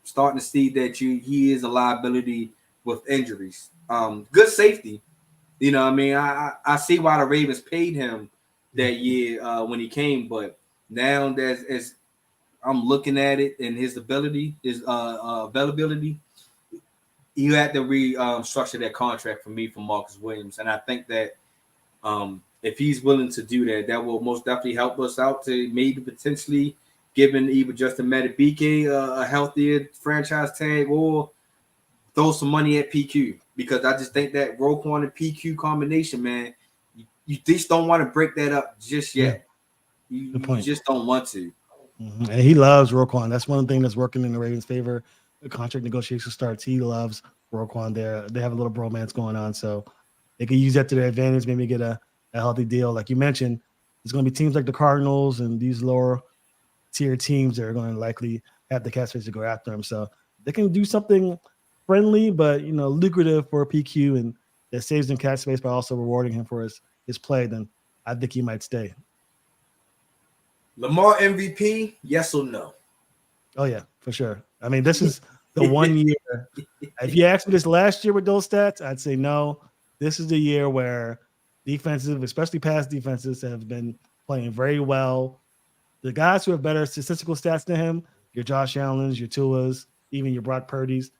Speaker 5: Starting to see that he is a liability with injuries. Good safety. You know what I mean? I see why the Ravens paid him that year when he came, but now as I'm looking at it and his ability, his availability, you had to restructure that contract for Marcus Williams. And I think that if he's willing to do that, that will most definitely help us out to maybe potentially giving either Justin Madubuike a healthier franchise tag or throw some money at PQ, because I just think that Roquan and PQ combination, man, you just don't want to break that up just yet. You just don't want to.
Speaker 6: And he loves Roquan. That's one thing that's working in the Ravens' favor. The contract negotiation starts. He loves Roquan there. They have a little bromance going on, so they can use that to their advantage, maybe get a healthy deal. Like you mentioned, there's going to be teams like the Cardinals and these lower tier teams that are going to likely have the cap space to go after him. So they can do something friendly, but lucrative for PQ, and that saves them cap space by also rewarding him for his play. Then I think he might stay.
Speaker 5: Lamar MVP, yes or no?
Speaker 6: Oh yeah, for sure. I mean, this is the 1 year. If you asked me this last year with those stats, I'd say no. This is the year where defensive, especially pass defenses, have been playing very well. The guys who have better statistical stats than him, your Josh Allen's, your Tua's, even your Brock Purdy's,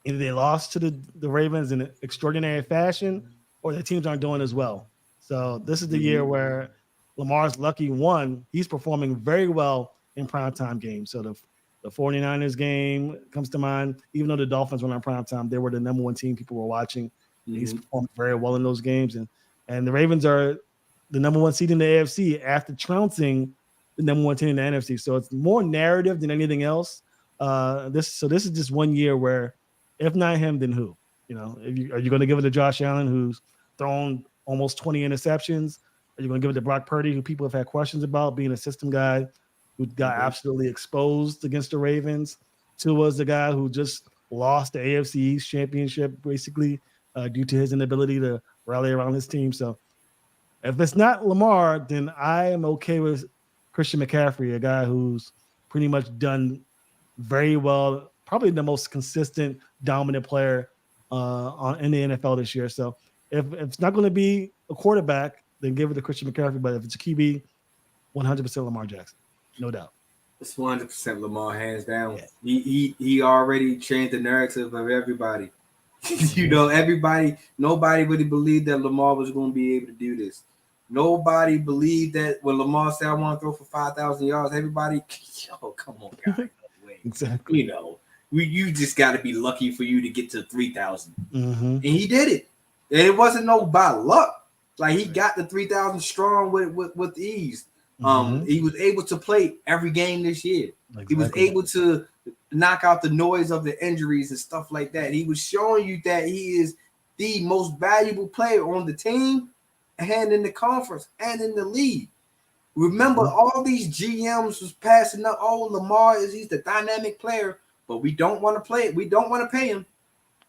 Speaker 6: either they lost to the Ravens in extraordinary fashion or their teams aren't doing as well. So this is the year where Lamar's lucky. One, he's performing very well in primetime games. So the 49ers game comes to mind. Even though the Dolphins were on primetime, they were the number 1 team people were watching. He's performed very well in those games. And the Ravens are the number 1 seed in the AFC after trouncing the number 1 team in the NFC. So it's more narrative than anything else. This is just 1 year where, if not him, then who? Are you going to give it to Josh Allen, who's thrown almost 20 interceptions? Are you going to give it to Brock Purdy, who people have had questions about being a system guy, who got absolutely exposed against the Ravens? Tua's the guy who just lost the AFC East championship, basically, due to his inability to rally around his team. So if it's not Lamar, then I am okay with Christian McCaffrey, a guy who's pretty much done very well, probably the most consistent, dominant player in the NFL this year. So if it's not going to be a quarterback, then give it to Christian McCaffrey. But if it's a QB, 100% Lamar Jackson, no doubt.
Speaker 5: It's 100% Lamar, hands down. Yeah. He already changed the narrative of everybody. Nobody really believed that Lamar was going to be able to do this. Nobody believed that when Lamar said, I want to throw for 5,000 yards, everybody, come on, guys.
Speaker 6: Exactly.
Speaker 5: You just got to be lucky for you to get to 3,000. And he did it. And it wasn't no by luck. Like, he got the 3,000 strong with ease. He was able to play every game this year. Exactly. He was able to knock out the noise of the injuries and stuff like that. He was showing you that he is the most valuable player on the team and in the conference and in the league. Remember, all these GMs was passing up, Lamar he's the dynamic player, but we don't want to play it. We don't want to pay him.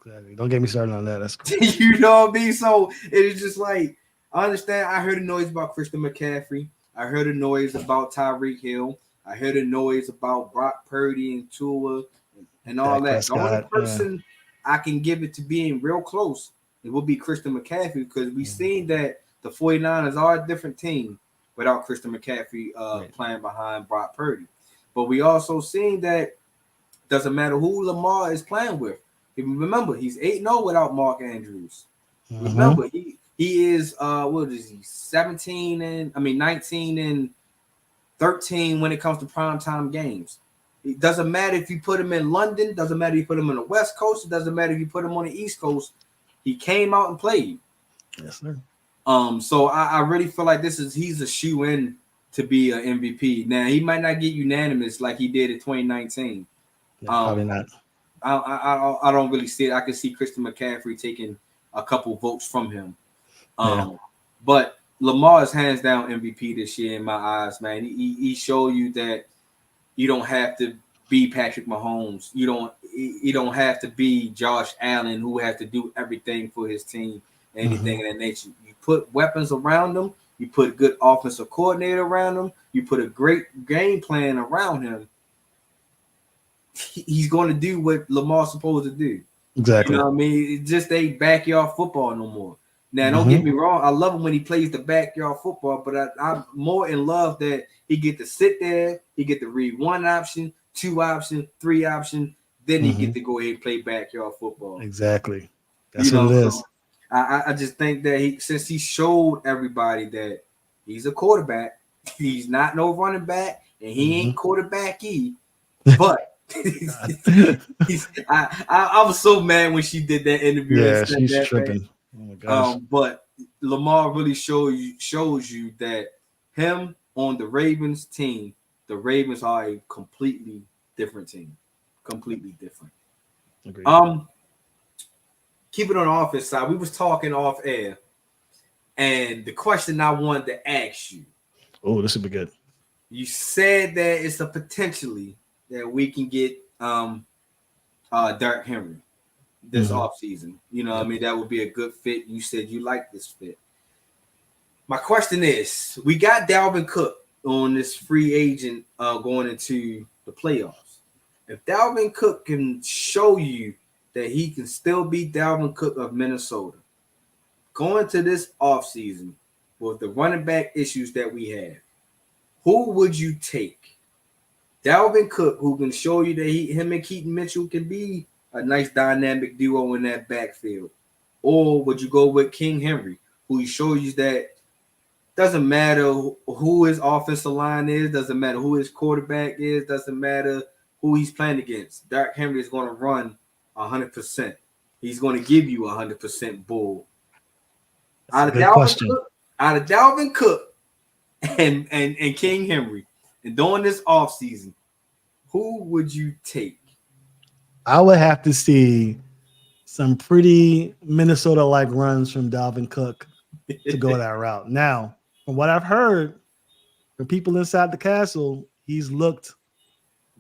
Speaker 6: Exactly. Don't get me started on that. That's cool.
Speaker 5: You know what I mean? So it is just like, I understand. I heard a noise about Christian McCaffrey. I heard a noise about Tyreek Hill. I heard a noise about Brock Purdy and Tua and all that. The only person I can give it to being real close, it will be Christian McCaffrey, because we've seen that the 49ers are a different team without Christian McCaffrey playing behind Brock Purdy. But we also seen that doesn't matter who Lamar is playing with. Remember, he's 8-0 without Mark Andrews. Remember, he is 19 and 13 when it comes to primetime games. It doesn't matter if you put him in London, doesn't matter if you put him on the West Coast, it doesn't matter if you put him on the East Coast. He came out and played.
Speaker 6: Yes, sir.
Speaker 5: So I really feel like he's a shoe-in to be an MVP. Now, he might not get unanimous like he did in 2019.
Speaker 6: Probably not.
Speaker 5: I don't really see it. I can see Christian McCaffrey taking a couple votes from him. But Lamar is hands down MVP this year in my eyes, man. He showed you that you don't have to be Patrick Mahomes. You don't have to be Josh Allen, who has to do everything for his team, anything of that nature. You put weapons around him. You put a good offensive coordinator around him. You put a great game plan around him. He's going to do what Lamar's supposed to do.
Speaker 6: Exactly.
Speaker 5: You know what I mean? It just ain't backyard football no more. Now, don't get me wrong. I love him when he plays the backyard football, but I'm more in love that he get to sit there, he get to read one option, two option, three option, then he get to go ahead and play backyard football.
Speaker 6: Exactly. That's what it is.
Speaker 5: So I just think that since he showed everybody that he's a quarterback, he's not no running back, and he ain't quarterback-y, but I was so mad when she did that interview.
Speaker 6: Yeah, she's tripping. Oh my gosh.
Speaker 5: But Lamar really shows you that him on the Ravens team, the Ravens are a completely different team. Completely different.
Speaker 6: Agreed.
Speaker 5: Keep it on the offense side. We was talking off air, and the question I wanted to ask you.
Speaker 6: Oh, this would be good.
Speaker 5: You said that it's a potentially that we can get Derrick Henry this offseason. You know what I mean? That would be a good fit. You said you like this fit. My question is, we got Dalvin Cook on this free agent going into the playoffs. If Dalvin Cook can show you that he can still be Dalvin Cook of Minnesota, going to this offseason with the running back issues that we have, who would you take? Dalvin Cook, who can show you that him and Keaton Mitchell can be a nice dynamic duo in that backfield, or would you go with King Henry, who shows you that doesn't matter who his offensive line is, doesn't matter who his quarterback is, doesn't matter who he's playing against. Derrick Henry is going to run 100%. He's going to give you 100% bull. Out of Dalvin Cook and King Henry, and during this offseason, who would you take?
Speaker 6: I would have to see some pretty Minnesota-like runs from Dalvin Cook to go that route. Now, from what I've heard from people inside the castle, he's looked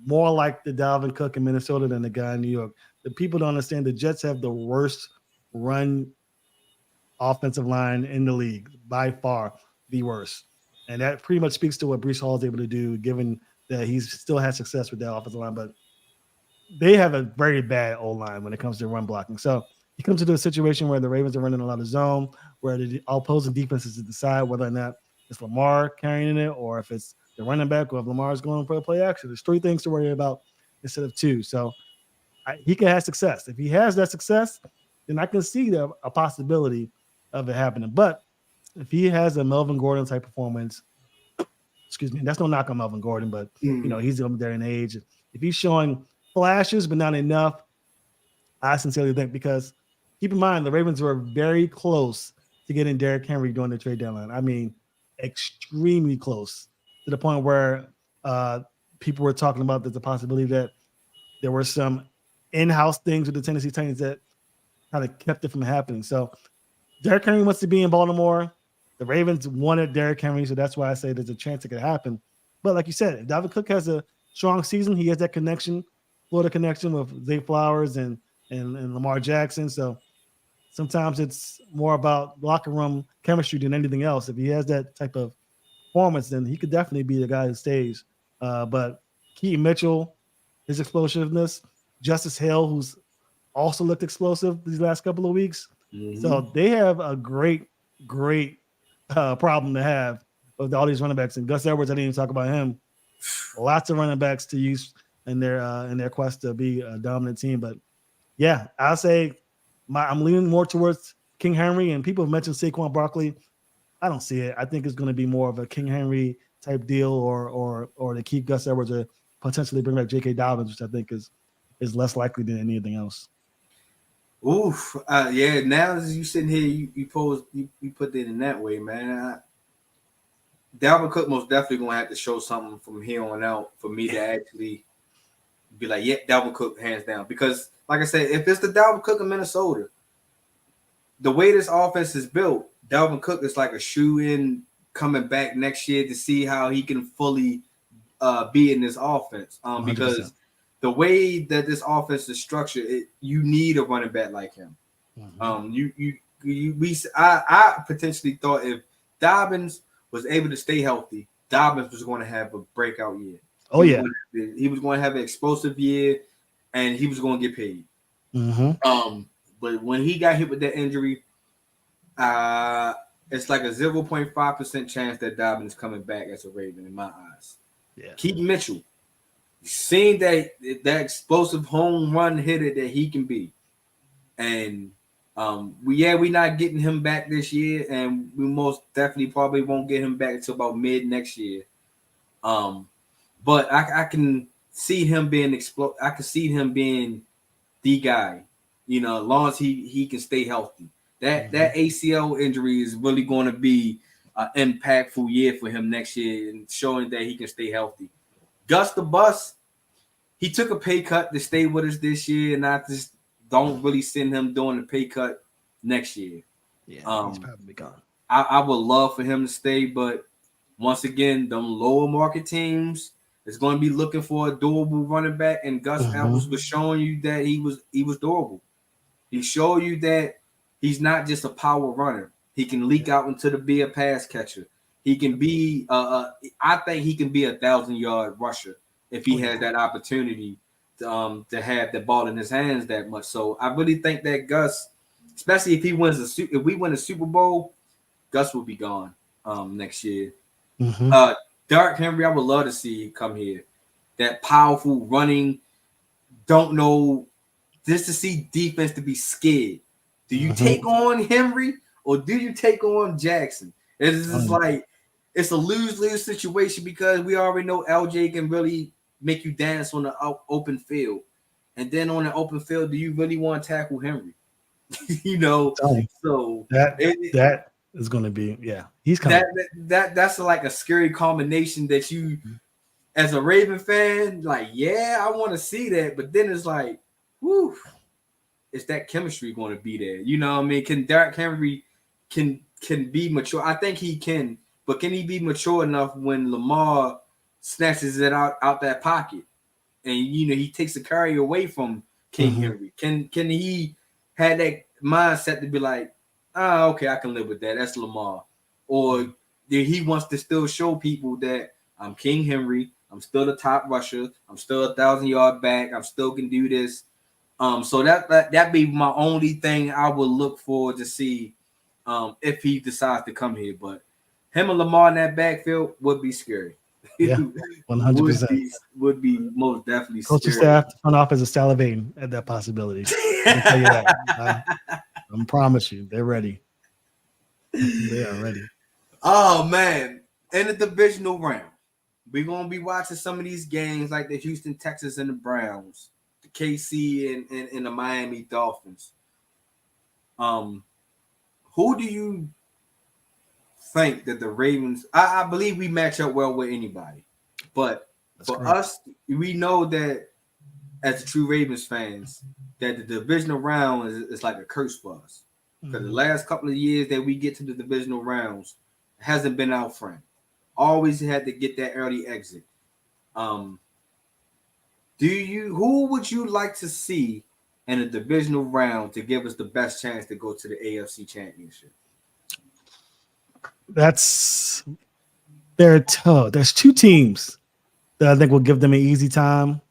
Speaker 6: more like the Dalvin Cook in Minnesota than the guy in New York. The people don't understand the Jets have the worst run offensive line in the league, by far the worst. And that pretty much speaks to what Breece Hall is able to do, given that he's still had success with that offensive line. But they have a very bad O-line when it comes to run blocking. So he comes into a situation where the Ravens are running a lot of zone, where the opposing defenses to decide whether or not it's Lamar carrying it or if it's the running back or if Lamar's going for a play action. There's three things to worry about instead of two. So he can have success. If he has that success, then I can see a possibility of it happening. But if he has a Melvin Gordon type performance, excuse me, that's no knock on Melvin Gordon, but you know, he's up there in age. If he's showing flashes but not enough, I sincerely think, because keep in mind the Ravens were very close to getting Derrick Henry during the trade deadline. I mean, extremely close, to the point where people were talking about there's a possibility that there were some in-house things with the Tennessee Titans that kind of kept it from happening. So Derrick Henry wants to be in Baltimore. The Ravens wanted Derrick Henry, so that's why I say there's a chance it could happen. But like you said, if Dalvin Cook has a strong season, he has that connection, Florida connection with Zay Flowers and Lamar Jackson. So sometimes it's more about locker room chemistry than anything else. If he has that type of performance, then he could definitely be the guy who stays. But Keaton Mitchell, his explosiveness, Justice Hill, who's also looked explosive these last couple of weeks. So they have a great problem to have with all these running backs. And Gus Edwards, I didn't even talk about him. Lots of running backs to use in their quest to be a dominant team. But yeah, I'll say I'm leaning more towards King Henry. And people have mentioned Saquon Barkley. I don't see it. I think it's going to be more of a King Henry type deal, or to keep Gus Edwards or potentially bring back J.K. Dobbins, which I think is less likely than anything else.
Speaker 5: Oof, yeah. Now as you sitting here, you put it in that way, man. Dalvin Cook most definitely gonna have to show something from here on out for me to actually be like, yeah, Dalvin Cook hands down. Because like I said, if it's the Dalvin Cook in Minnesota, the way this offense is built, Dalvin Cook is like a shoe-in coming back next year to see how he can fully be in this offense. Because the way that this offense is structured, you need a running back like him. I potentially thought if Dobbins was able to stay healthy, Dobbins was going to have a breakout year. He was going to have an explosive year, and he was going to get paid. But when he got hit with that injury, it's like a 0.5% chance that Dobbins is coming back as a Raven in my eyes.
Speaker 6: Yeah.
Speaker 5: Keith Mitchell, seeing that explosive home run hitter that he can be, and we're not getting him back this year, and we most definitely probably won't get him back until about mid next year. But I can see him being I can see him being the guy, as long as he can stay healthy. That ACL injury is really going to be an impactful year for him next year, and showing that he can stay healthy. Gus the Bus, he took a pay cut to stay with us this year, and I just don't really send him doing a pay cut next year.
Speaker 6: Yeah, he's probably gone.
Speaker 5: I would love for him to stay, but once again, them lower market teams is going to be looking for a durable running back, and Gus Edwards was showing you that he was durable. He showed you that he's not just a power runner. He can leak out into be a pass catcher. He can be I think he can be 1,000-yard rusher if he has that opportunity to have the ball in his hands that much. So I really think that Gus, especially if we win a Super Bowl, Gus will be gone next year. Derrick Henry, I would love to see come here. That powerful running, don't know, just to see defense to be scared. Do you take on Henry or do you take on Jackson? It's just like it's a lose-lose situation because we already know LJ can really make you dance on the open field. And then on the open field, do you really want to tackle Henry? So
Speaker 6: that is going to be, he's coming.
Speaker 5: That's like a scary combination that you, as a Raven fan, like, I want to see that. But then it's like, whoo, is that chemistry going to be there? You know what I mean? Can Derrick Henry can be mature? I think he can, but can he be mature enough when Lamar snatches it out that pocket and he takes the carry away from King Henry? Can he have that mindset to be like, okay, I can live with that. That's Lamar. Or he wants to still show people that I'm King Henry. I'm still the top rusher. I'm still 1,000-yard back. I'm still can do this. So that be my only thing I would look for to see if he decides to come here. But him and Lamar in that backfield would be scary.
Speaker 6: Yeah, 100%.
Speaker 5: Would be most definitely
Speaker 6: coaching
Speaker 5: scary.
Speaker 6: Staff, front office is salivating at that possibility. I can tell you that. I promise you, they're ready. They are ready.
Speaker 5: Oh man, in the divisional round, we're gonna be watching some of these games like the Houston Texans and the Browns, the KC and the Miami Dolphins. Who do you think that the Ravens? I believe we match up well with anybody, but us, we know that as true Ravens fans, that the divisional round is like a curse for us. Because the last couple of years that we get to the divisional rounds hasn't been our friend. Always had to get that early exit. Who would you like to see in a divisional round to give us the best chance to go to the AFC Championship?
Speaker 6: There's two teams that I think will give them an easy time.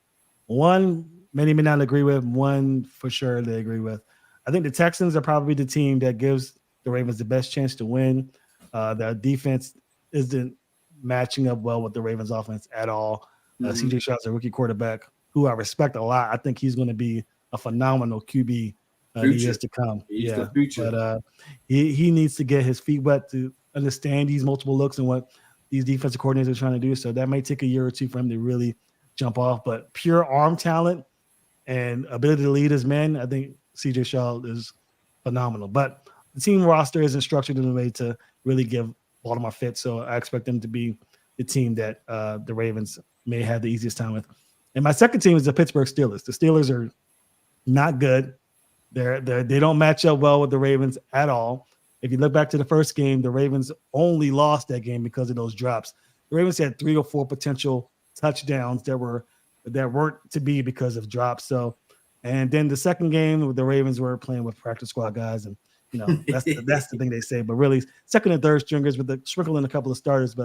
Speaker 6: One, many may not agree with. One, for sure, they agree with. I think the Texans are probably the team that gives the Ravens the best chance to win. Their defense isn't matching up well with the Ravens' offense at all. CJ Stroud's a rookie quarterback who I respect a lot. I think he's going to be a phenomenal QB in the years to come.
Speaker 5: He's the future.
Speaker 6: But he needs to get his feet wet to understand these multiple looks and what these defensive coordinators are trying to do. So that may take a year or two for him to really jump off. But pure arm talent and ability to lead his men, I think CJ Stroud is phenomenal. But the team roster isn't structured in a way to really give Baltimore fit. So I expect them to be the team that the Ravens may have the easiest time with. And my second team is the Pittsburgh Steelers. The Steelers are not good. They don't match up well with the Ravens at all. if you look back to the first game, the Ravens only lost that game because of those drops. The Ravens had 3 or 4 potential touchdowns that weren't to be because of drops. So, and then the second game, the Ravens were playing with practice squad guys, and that's the thing they say. But really, second and third stringers with the sprinkle in a couple of starters,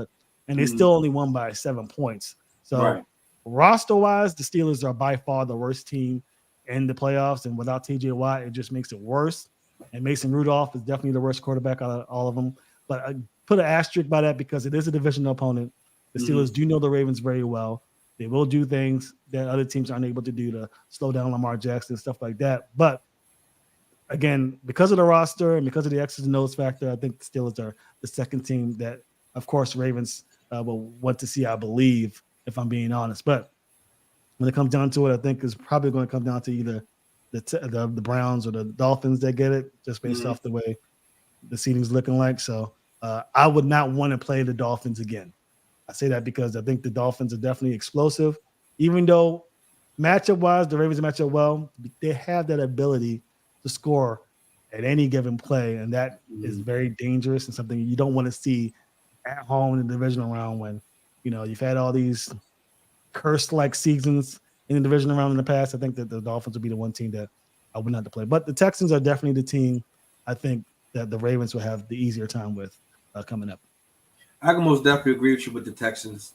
Speaker 6: and they still only won by 7 points. So roster wise, the Steelers are by far the worst team in the playoffs, and without TJ Watt, it just makes it worse. And Mason Rudolph is definitely the worst quarterback out of all of them. But I put an asterisk by that because it is a divisional opponent. The Steelers do know the Ravens very well. They will do things that other teams aren't able to do to slow down Lamar Jackson and stuff like that. But again, because of the roster and because of the X's and O's factor, I think the Steelers are the second team that, of course, Ravens will want to see, I believe, if I'm being honest. But when it comes down to it, I think it's probably going to come down to either the Browns or the Dolphins that get it, just based off the way the seating's looking like. So I would not want to play the Dolphins again. I say that because I think the Dolphins are definitely explosive. Even though matchup-wise, the Ravens match up well, they have that ability to score at any given play, and that is very dangerous and something you don't want to see at home in the divisional round when, you've had all these cursed-like seasons in the divisional round in the past. I think that the Dolphins would be the one team that I would not to play. But the Texans are definitely the team I think that the Ravens will have the easier time with coming up.
Speaker 5: I can most definitely agree with you with the Texans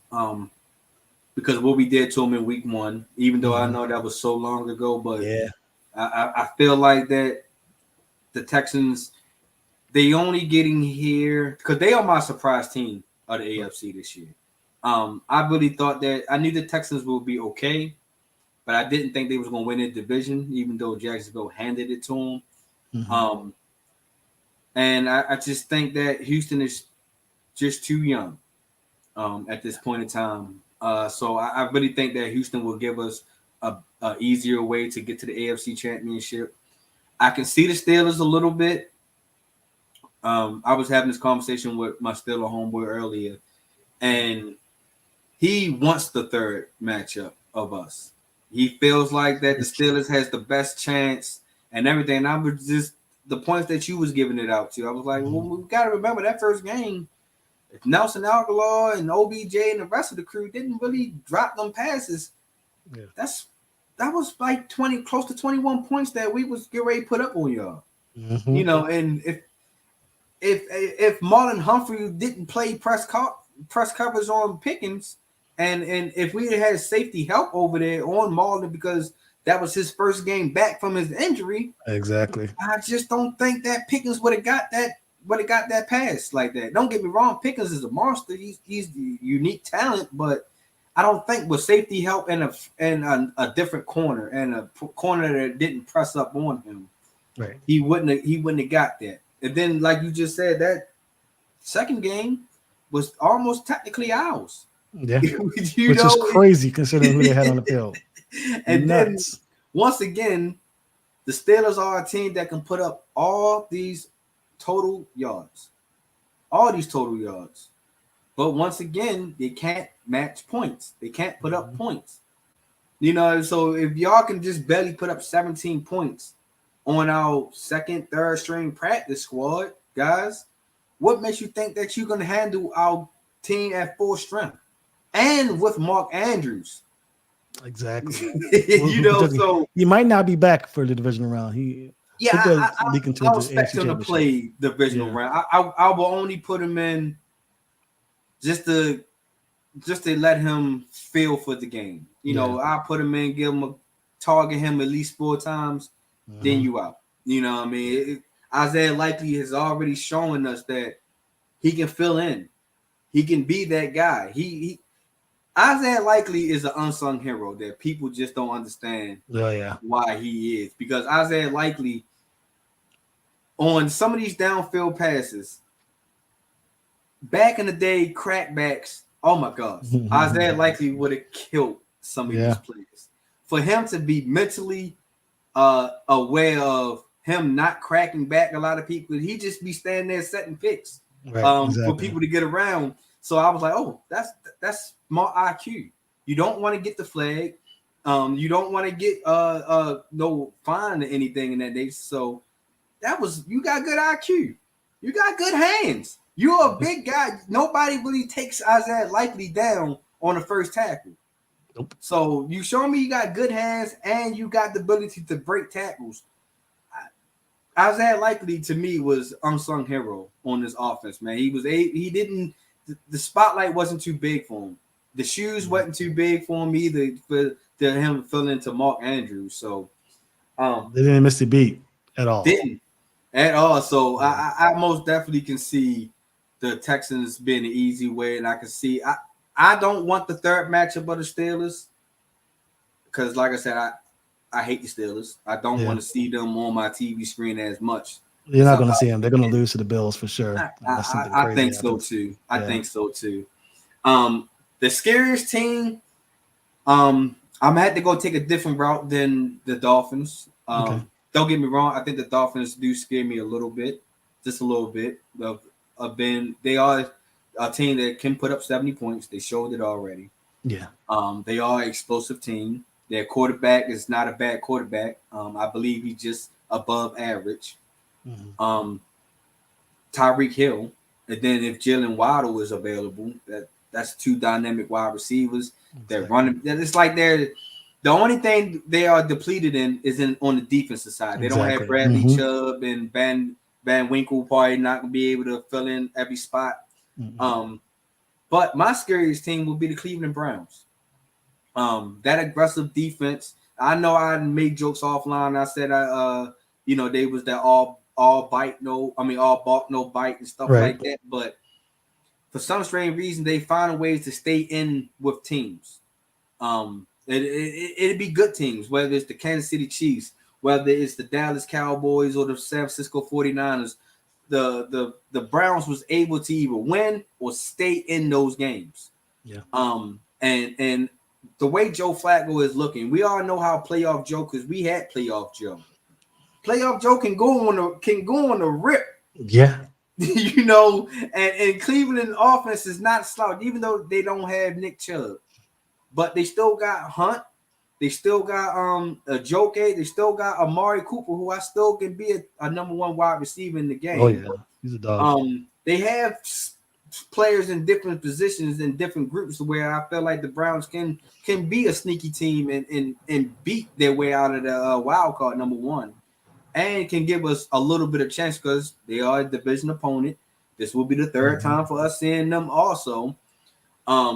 Speaker 5: because what we did to them in week 1, even though I know that was so long ago, but I feel like that the Texans, they only getting here because they are my surprise team of the AFC this year. I really thought that I knew the Texans would be okay, but I didn't think they was going to win the division, even though Jacksonville handed it to them. And I just think that Houston is just too young at this point in time. So I really think that Houston will give us a easier way to get to the AFC Championship. I can see the Steelers a little bit. I was having this conversation with my Steeler homeboy earlier, and he wants the third matchup of us. He feels like that the Steelers has the best chance and everything. And I was just the points that you was giving it out to. I was like, well, we got to remember that first game. If Nelson Aguilar and OBJ and the rest of the crew didn't really drop them passes, that was like 20, close to 21 points that we was getting ready to put up on y'all. And if Marlon Humphrey didn't play press coverage on Pickens, and if we had safety help over there on Marlon because that was his first game back from his injury,
Speaker 6: exactly.
Speaker 5: I just don't think that Pickens would have got that pass like that. Don't get me wrong, Pickens is a monster. He's the unique talent, but I don't think with safety help and a different corner and a corner that didn't press up on him, he wouldn't have got that. And then, like you just said, that second game was almost technically ours.
Speaker 6: Yeah, which is crazy considering who they had on the field.
Speaker 5: And then once again, the Steelers are a team that can put up all these total yards. But once again, they can't match points. They can't put up points. So if y'all can just barely put up 17 points on our second, third string practice squad, guys, what makes you think that you're going to handle our team at full strength? And with Mark Andrews.
Speaker 6: Exactly.
Speaker 5: So
Speaker 6: he might not be back for the divisional round.
Speaker 5: I expect him to play the divisional round. I will only put him in just to let him feel for the game. I'll put him in, target him at least 4 times, then you out. You know what I mean? Isaiah Likely has already shown us that he can fill in. He can be that guy. Isaiah Likely is an unsung hero that people just don't understand why he is. Because Isaiah Likely, on some of these downfield passes, back in the day, crackbacks, oh my gosh, Isaiah Likely would have killed some of these players. For him to be mentally aware of him not cracking back a lot of people, he just be standing there setting picks for people to get around. So I was like, oh, that's more IQ. You don't want to get the flag. You don't want to get no fine or anything in that day. So you got good IQ. You got good hands. You're a big guy. Nobody really takes Isaiah Likely down on the first tackle.
Speaker 6: Nope.
Speaker 5: So you show me you got good hands and you got the ability to break tackles. Isaiah Likely to me was unsung hero on this offense, man. The spotlight wasn't too big for him. The shoes wasn't too big for him either for him filling into Mark Andrews. So
Speaker 6: they didn't miss the beat at all.
Speaker 5: Didn't at all. So I most definitely can see the Texans being an easy way, and I can see I don't want the third matchup of the Steelers because, like I said, I hate the Steelers. I don't want to see them on my TV screen as much.
Speaker 6: You're not going to see them. They're going to lose to the Bills for sure.
Speaker 5: I think so too. I think so too. The scariest team, I'm going to have to go take a different route than the Dolphins.
Speaker 6: Okay.
Speaker 5: Don't get me wrong. I think the Dolphins do scare me a little bit, just a little bit. They are a team that can put up 70 points. They showed it already.
Speaker 6: Yeah.
Speaker 5: They are an explosive team. Their quarterback is not a bad quarterback. I believe he's just above average. Mm-hmm. Tyreek Hill, and then if Jalen Waddle is available, that's two dynamic wide receivers. Exactly. They're running. It's like the only thing they are depleted in is on the defensive side. They don't have Bradley Chubb and Van Winkle probably not gonna be able to fill in every spot. Mm-hmm. But my scariest team will be the Cleveland Browns. That aggressive defense. I know I made jokes offline. I said they was that all bark no bite and stuff like that. But for some strange reason, they find ways to stay in with teams. It'd be good teams, whether it's the Kansas City Chiefs, whether it's the Dallas Cowboys or the San Francisco 49ers. The Browns was able to either win or stay in those games.
Speaker 6: Yeah.
Speaker 5: And the way Joe Flacco is looking, we all know how playoff Joe, because we had playoff Joe. Playoff Joe can go on the rip.
Speaker 6: Yeah.
Speaker 5: And Cleveland offense is not slouched, even though they don't have Nick Chubb. But they still got Hunt. They still got Joke. They still got Amari Cooper, who I still can be a number one wide receiver in the game.
Speaker 6: Oh yeah, he's a dog.
Speaker 5: They have players in different positions in different groups where I feel like the Browns can be a sneaky team and beat their way out of the wild card number one, and can give us a little bit of chance because they are a division opponent. This will be the third time for us seeing them also.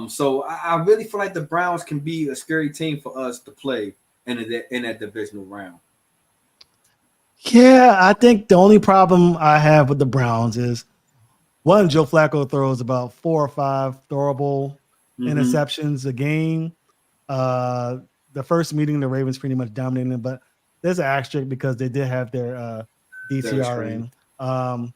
Speaker 5: So I really feel like the Browns can be a scary team for us to play in that divisional round.
Speaker 6: Yeah, I think the only problem I have with the Browns is one, Joe Flacco throws about 4 or 5 throwable interceptions a game. The first meeting, the Ravens pretty much dominated them, but there's an asterisk because they did have their DTR in.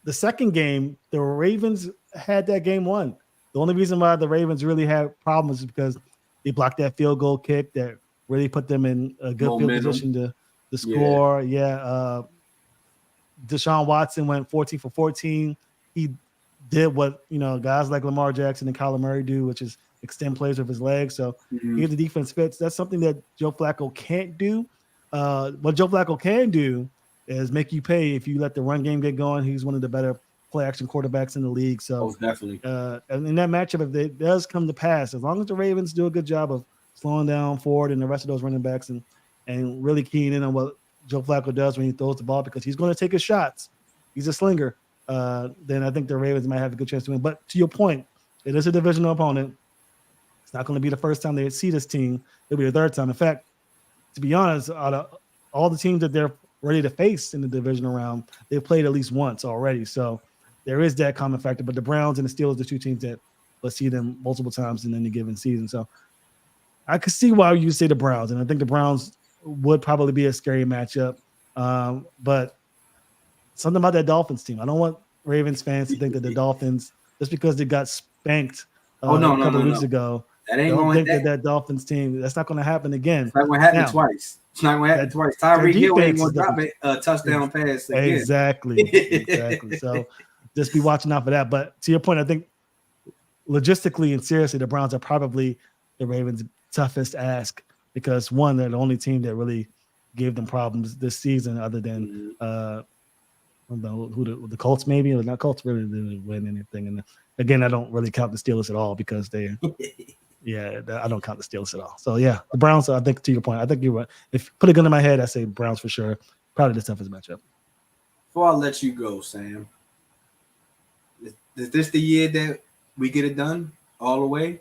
Speaker 6: The second game, the Ravens had that game won. The only reason why the Ravens really had problems is because they blocked that field goal kick that really put them in a good field position to score. Yeah. Deshaun Watson went 14 for 14. He did what guys like Lamar Jackson and Kyler Murray do, which is extend plays with his legs. So if the defense fits, that's something that Joe Flacco can't do. What Joe Flacco can do is make you pay if you let the run game get going. He's one of the better play action quarterbacks in the league. So
Speaker 5: definitely.
Speaker 6: And in that matchup, if it does come to pass, as long as the Ravens do a good job of slowing down Ford and the rest of those running backs and really keying in on what Joe Flacco does when he throws the ball, because he's going to take his shots. He's a slinger. Then I think the Ravens might have a good chance to win. But to your point, it is a divisional opponent. It's not going to be the first time they see this team. It'll be the third time. In fact, to be honest, out of all the teams that they're ready to face in the divisional round, they've played at least once already. So there is that common factor. But the Browns and the Steelers, the two teams that let's see them multiple times in any given season. So I could see why you say the Browns, and I think the Browns would probably be a scary matchup. But something about that Dolphins team, I don't want Ravens fans to think that the Dolphins, just because they got spanked a couple of weeks ago,
Speaker 5: that ain't going to
Speaker 6: that Dolphins team, that's not going to happen again.
Speaker 5: It's not going to happen twice. It's not going to happen twice. Tyreek Hill ain't going to drop a touchdown pass again.
Speaker 6: Exactly. So just be watching out for that. But to your point, I think logistically and seriously, the Browns are probably the Ravens' toughest ask because, one, they're the only team that really gave them problems this season other than don't know who the Colts maybe, or not Colts really didn't win anything. And again, I don't really count the Steelers at all because I don't count the Steelers at all. So yeah, the Browns. I think to your point, I think you're right. If you put a gun in my head, I say Browns for sure. Probably the toughest matchup.
Speaker 5: Before I let you go, Sam, is this the year that we get it done all the way?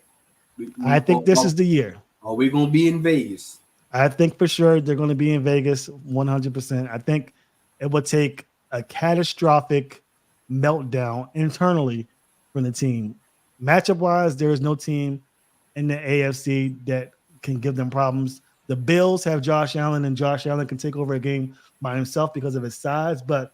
Speaker 6: I think this is the year.
Speaker 5: Are we going to be in Vegas?
Speaker 6: I think for sure they're going to be in Vegas 100%. I think it would take a catastrophic meltdown internally from the team. Matchup-wise, there is no team in the AFC that can give them problems. The Bills have Josh Allen, and Josh Allen can take over a game by himself because of his size. But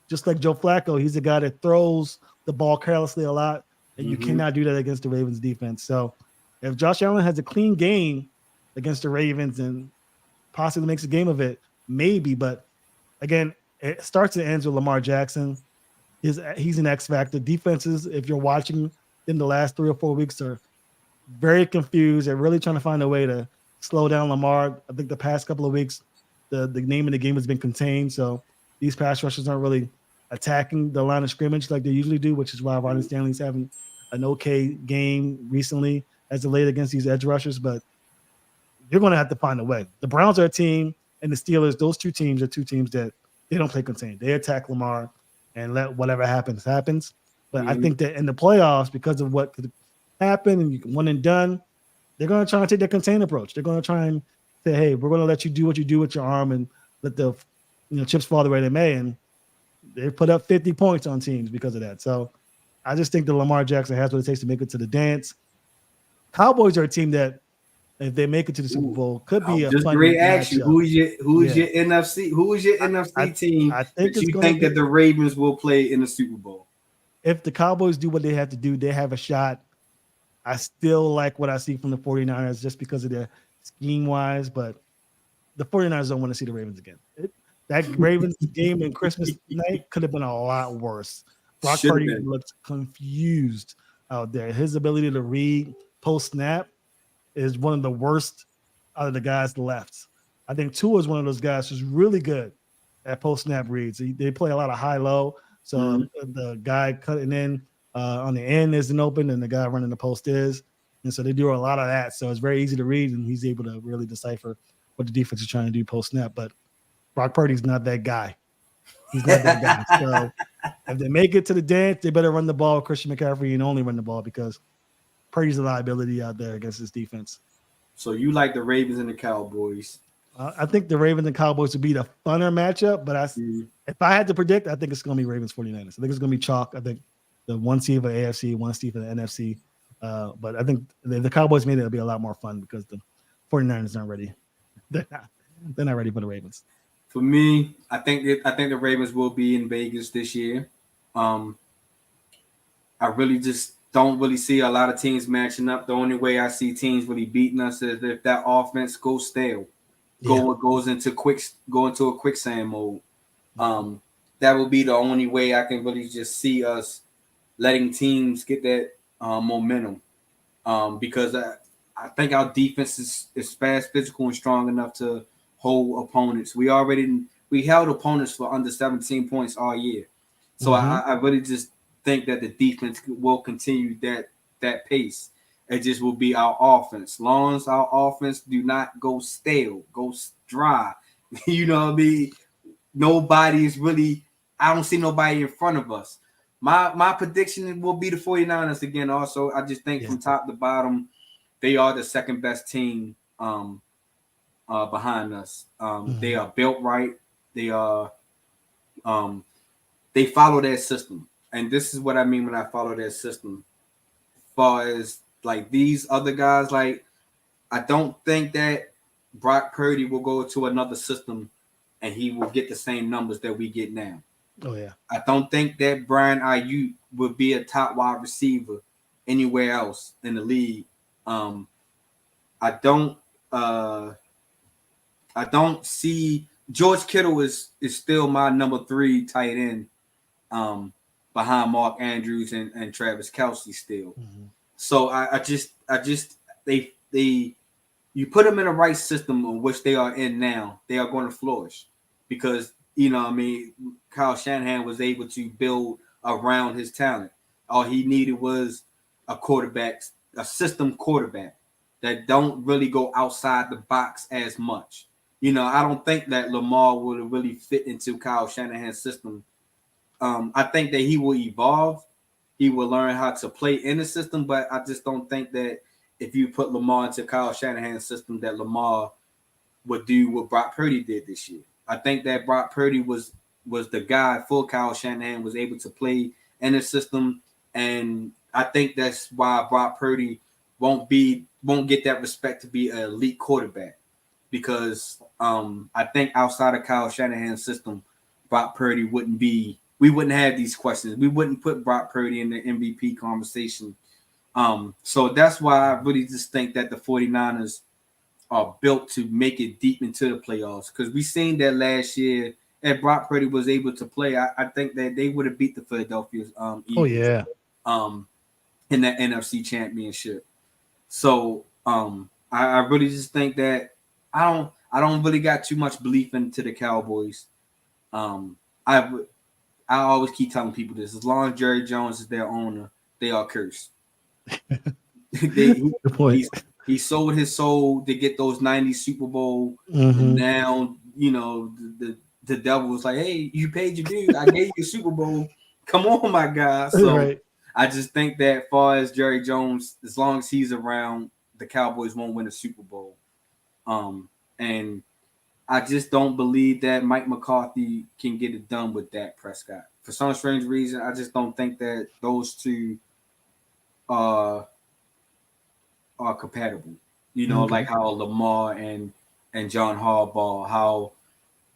Speaker 6: just like Joe Flacco, he's a guy that throws the ball carelessly a lot, and you cannot do that against the Ravens defense. So if Josh Allen has a clean game against the Ravens and possibly makes a game of it, maybe. But again, it starts and ends with Lamar Jackson. He's an X factor. Defenses, if you're watching in the last 3 or 4 weeks, are very confused. They're really trying to find a way to slow down Lamar. I think the past couple of weeks, the name of the game has been contained. So these pass rushers aren't really attacking the line of scrimmage like they usually do, which is why Ronnie Stanley's having an okay game recently as of late against these edge rushers. But you're going to have to find a way. The Browns are a team, and the Steelers, those two teams are two teams that they don't play contained. They attack Lamar and let whatever happens. But I think that in the playoffs, because of what could happen and you can one and done, they're going to try and take the contain approach. They're going to try and say, hey, we're going to let you do what you do with your arm and let the chips fall the way they may. And they put up 50 points on teams because of that. So I just think that Lamar Jackson has what it takes to make it to the dance. Cowboys are a team that, if they make it to the Super Bowl, could be a
Speaker 5: just
Speaker 6: fun
Speaker 5: great action. Who is your NFC? Who is your NFC team
Speaker 6: I think
Speaker 5: that you think that the Ravens will play in the Super Bowl?
Speaker 6: If the Cowboys do what they have to do, they have a shot. I still like what I see from the 49ers just because of their scheme-wise, but the 49ers don't want to see the Ravens again. That Ravens game in Christmas night could have been a lot worse. Brock Purdy looked confused out there. His ability to read post-snap is one of the worst out of the guys left. I think Tua is one of those guys who's really good at post-snap reads. They play a lot of high-low, so the guy cutting in on the end isn't open, and the guy running the post is. And so they do a lot of that. So it's very easy to read, and he's able to really decipher what the defense is trying to do post-snap. But Brock Purdy's not that guy. He's not that guy. So if they make it to the dance, they better run the ball with Christian McCaffrey and only run the ball because Purdy's a liability out there against his defense.
Speaker 5: So you like the Ravens and the Cowboys?
Speaker 6: I think the Ravens and Cowboys would be the funner matchup, but if I had to predict, I think it's going to be Ravens 49ers. I think it's going to be chalk. I think the one seed for the AFC, one seed for the NFC. But I think the Cowboys made it be a lot more fun because the 49ers aren't ready. They're not ready for the Ravens.
Speaker 5: For me, I think the Ravens will be in Vegas this year. I really just don't really see a lot of teams matching up. The only way I see teams really beating us is if that offense goes stale, goes into a quicksand mode. That will be the only way I can really just see us letting teams get that momentum. Because I think our defense is fast, physical, and strong enough to hold opponents. We held opponents for under 17 points all year. So I really just think that the defense will continue that pace. It just will be our offense. Long as our offense do not go stale, go dry. You know what I mean? Nobody's really – I don't see nobody in front of us. My prediction will be the 49ers again also. I just think from top to bottom, they are the second best team behind us. They are built right. They are they follow their system. And this is what I mean when I follow their system. As far as like these other guys, like I don't think that Brock Purdy will go to another system and he will get the same numbers that we get now.
Speaker 6: Oh, yeah.
Speaker 5: I don't think that Brian Ayuk will be a top wide receiver anywhere else in the league. I don't see George Kittle is still my number 3 tight end behind Mark Andrews and Travis Kelce still. So I just you put them in the right system in which they are in now, they are going to flourish because you know what I mean, Kyle Shanahan was able to build around his talent. All he needed was a quarterback, a system quarterback that don't really go outside the box as much. You know, I don't think that Lamar would have really fit into Kyle Shanahan's system. I think that he will evolve. He will learn how to play in the system, but I just don't think that if you put Lamar into Kyle Shanahan's system, that Lamar would do what Brock Purdy did this year. I think that Brock Purdy was the guy for Kyle Shanahan, was able to play in the system, and I think that's why Brock Purdy won't get that respect to be an elite quarterback, because I think outside of Kyle Shanahan's system, Brock Purdy we wouldn't have these questions. We wouldn't put Brock Purdy in the MVP conversation. So that's why I really just think that the 49ers are built to make it deep into the playoffs, because we seen that last year if Brock Purdy was able to play, I think that they would have beat the Philadelphia Eagles, in that NFC Championship. So I really just think that I don't really got too much belief into the Cowboys. I always keep telling people this: as long as Jerry Jones is their owner, they are cursed. He sold his soul to get those 90 Super Bowl, and now you know the devil was like, "Hey, you paid your dues. I gave you a Super Bowl. Come on, my guy." So I just think that, as far as Jerry Jones, as long as he's around, the Cowboys won't win a Super Bowl. And I just don't believe that Mike McCarthy can get it done with Dak Prescott. For some strange reason, I just don't think that those two are compatible. You know, like how Lamar and John Harbaugh, how,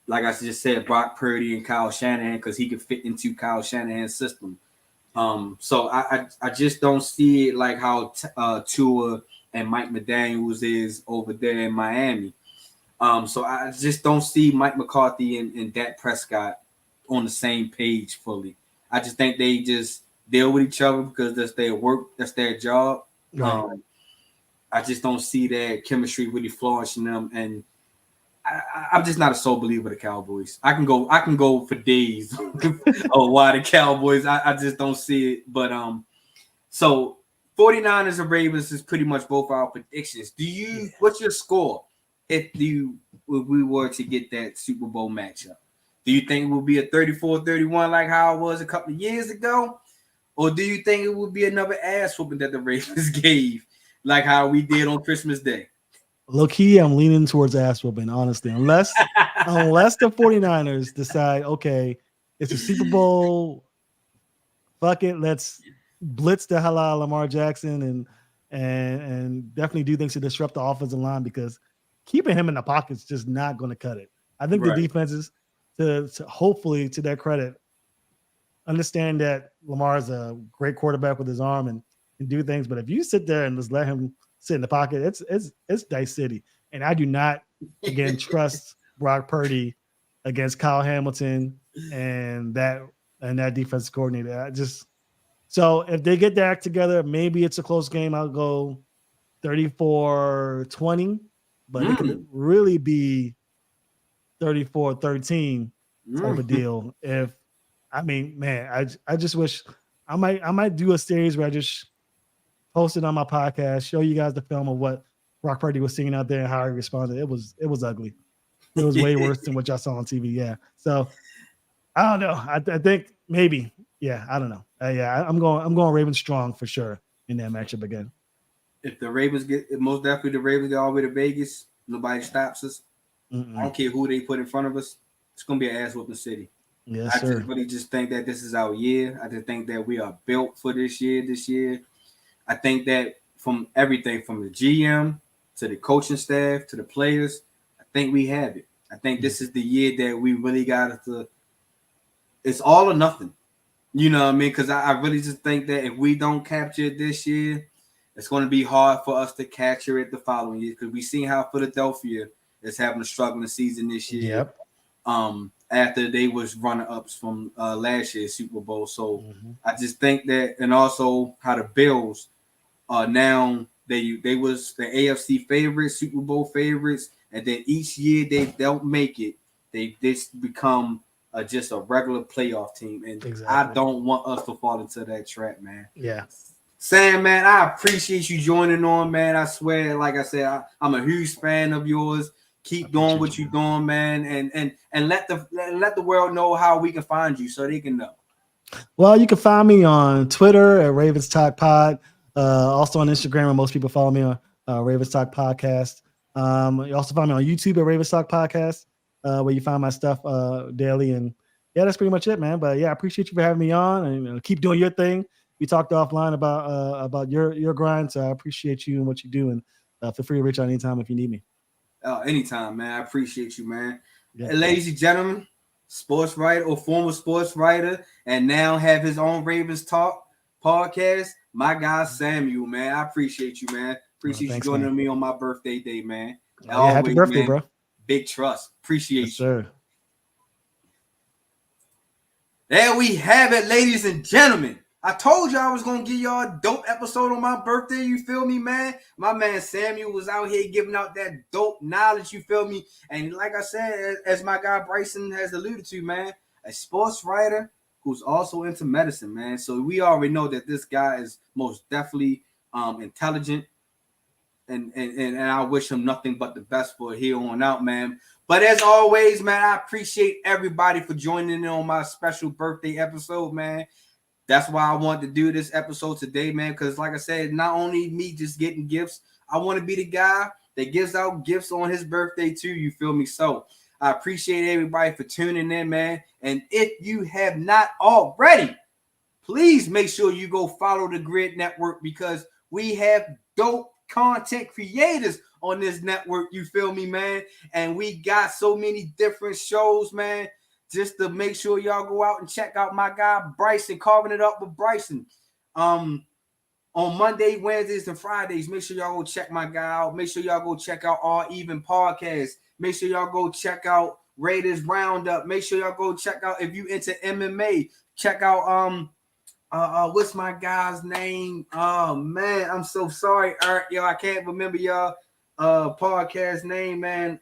Speaker 5: like I just said, Brock Purdy and Kyle Shanahan, because he could fit into Kyle Shanahan's system. So I just don't see it like how Tua and Mike Macdonald is over there in Miami. So I just don't see Mike McCarthy and Dak Prescott on the same page fully. I just think they just deal with each other because that's their work, that's their job. Right. I just don't see that chemistry really flourishing them, and I'm just not a sole believer of the Cowboys. I can go for days of why the Cowboys. I just don't see it. But so 49ers and Ravens is pretty much both our predictions. What's your score if we were to get that Super Bowl matchup? Do you think it will be a 34-31 like how it was a couple of years ago? Or do you think it will be another ass whooping that the Ravens gave, like how we did on Christmas Day?
Speaker 6: Low key, I'm leaning towards ass whooping, honestly. Unless the 49ers decide, okay, it's a Super Bowl, fuck it, let's blitz the hell out of Lamar Jackson and definitely do things to disrupt the offensive line, because keeping him in the pocket is just not going to cut it. I think the defenses, to hopefully, to their credit, understand that Lamar is a great quarterback with his arm and do things. But if you sit there and just let him sit in the pocket, it's Dice City. And I do not, again, trust Brock Purdy against Kyle Hamilton and that defensive coordinator. So if they get that together, maybe it's a close game. I'll go 34-20, but it could really be 34-13 type of deal. I just wish I might do a series where I just post it on my podcast, show you guys the film of what Brock Purdy was singing out there and how he responded. It was ugly. It was way worse than what y'all saw on TV. Yeah. So I don't know. I think maybe. Yeah. I don't know. I'm going Ravens strong for sure in that matchup again.
Speaker 5: If the Ravens most definitely the Ravens get all the way to Vegas, nobody stops us. I don't care who they put in front of us. It's gonna be an ass whooping city.
Speaker 6: Yes, sir.
Speaker 5: I really just think that this is our year. I just think that we are built for this year. I think that from everything, from the GM to the coaching staff to the players, I think we have it. I think this is the year that we really got to. It's all or nothing. You know what I mean? Because I really just think that if we don't capture it this year, it's going to be hard for us to capture it the following year, because we seen how Philadelphia is having a struggling season this year. Yep. After they was runner-ups from last year's Super Bowl. So I just think that, and also how the Bills are now, they was the AFC favorites, Super Bowl favorites, and then each year they don't make it. They just become just a regular playoff team. And
Speaker 6: Exactly.
Speaker 5: I don't want us to fall into that trap, man.
Speaker 6: Yeah.
Speaker 5: Sam, man, I appreciate you joining on, man. I swear, like I said, I'm a huge fan of yours. Keep doing what you're doing, man, and let the world know how we can find you so they can know.
Speaker 6: Well, you can find me on Twitter at Ravens Talk Pod. Also on Instagram, where most people follow me on Ravens Talk Podcast. You also find me on YouTube at Ravens Talk Podcast, where you find my stuff daily. And yeah, that's pretty much it, man. But yeah, I appreciate you for having me on, and keep doing your thing. We talked offline about your grind, so I appreciate you and what you do. And feel free to reach out anytime if you need me.
Speaker 5: Anytime, man. I appreciate you, man.
Speaker 6: Yeah.
Speaker 5: And ladies and gentlemen, sports writer or former sports writer, and now have his own Ravens Talk podcast, my guy Samuel, man. I appreciate you, man. Appreciate you joining me on my birthday day, man.
Speaker 6: Yeah, happy birthday, man, bro.
Speaker 5: Big trust. Appreciate you.
Speaker 6: Sir.
Speaker 5: There we have it, ladies and gentlemen. I told you I was going to give y'all a dope episode on my birthday, you feel me, man? My man Samuel was out here giving out that dope knowledge, you feel me? And like I said, as my guy Bryson has alluded to, man, a sports writer who's also into medicine, man. So we already know that this guy is most definitely intelligent, and I wish him nothing but the best for here on out, man. But as always, man, I appreciate everybody for joining in on my special birthday episode, man. That's why I wanted to do this episode today, man, because like I said, not only me just getting gifts, I want to be the guy that gives out gifts on his birthday too, you feel me? So I appreciate everybody for tuning in, man. And if you have not already, please make sure you go follow the Grid Network, because we have dope content creators on this network, you feel me, man? And we got so many different shows, man. Just to make sure y'all go out and check out my guy Bryson, Carving It Up with Bryson. On Monday, Wednesdays, and Fridays, make sure y'all go check my guy out. Make sure y'all go check out All Even Podcast. Make sure y'all go check out Raiders Roundup. Make sure y'all go check out, if you into MMA, check out what's my guy's name? Oh man, I'm so sorry, Eric. Yo, I can't remember y'all podcast name, man.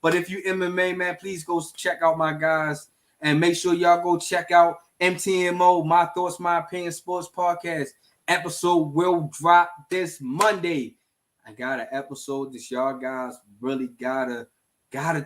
Speaker 5: But if you MMA, man, please go check out my guys, and make sure y'all go check out MTMO, My Thoughts, My Opinion Sports Podcast. Episode will drop this Monday. I got an episode that y'all guys really gotta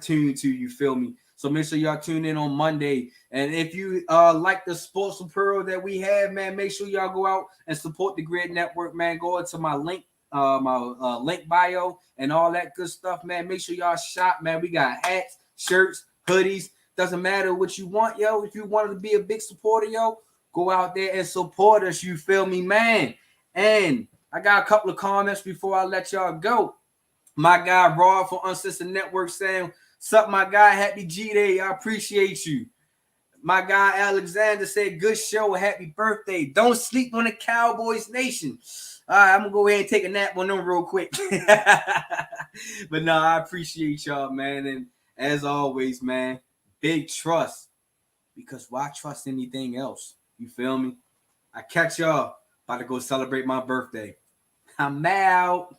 Speaker 5: tune to, you feel me? So make sure y'all tune in on Monday. And if you like the sports apparel that we have, man, make sure y'all go out and support the Grid Network, man. Go into my link. My link bio and all that good stuff, man. Make sure y'all shop, man. We got hats, shirts, hoodies. Doesn't matter what you want, yo. If you wanted to be a big supporter, yo, go out there and support us. You feel me, man? And I got a couple of comments before I let y'all go. My guy Raw from Uncensored Network saying, "Sup, my guy? Happy G-Day. I appreciate you." My guy Alexander said, "Good show. Happy birthday. Don't sleep on the Cowboys Nation." All right, I'm going to go ahead and take a nap on them real quick. But no, I appreciate y'all, man. And as always, man, big trust. Because why trust anything else? You feel me? I catch y'all. About to go celebrate my birthday. I'm out.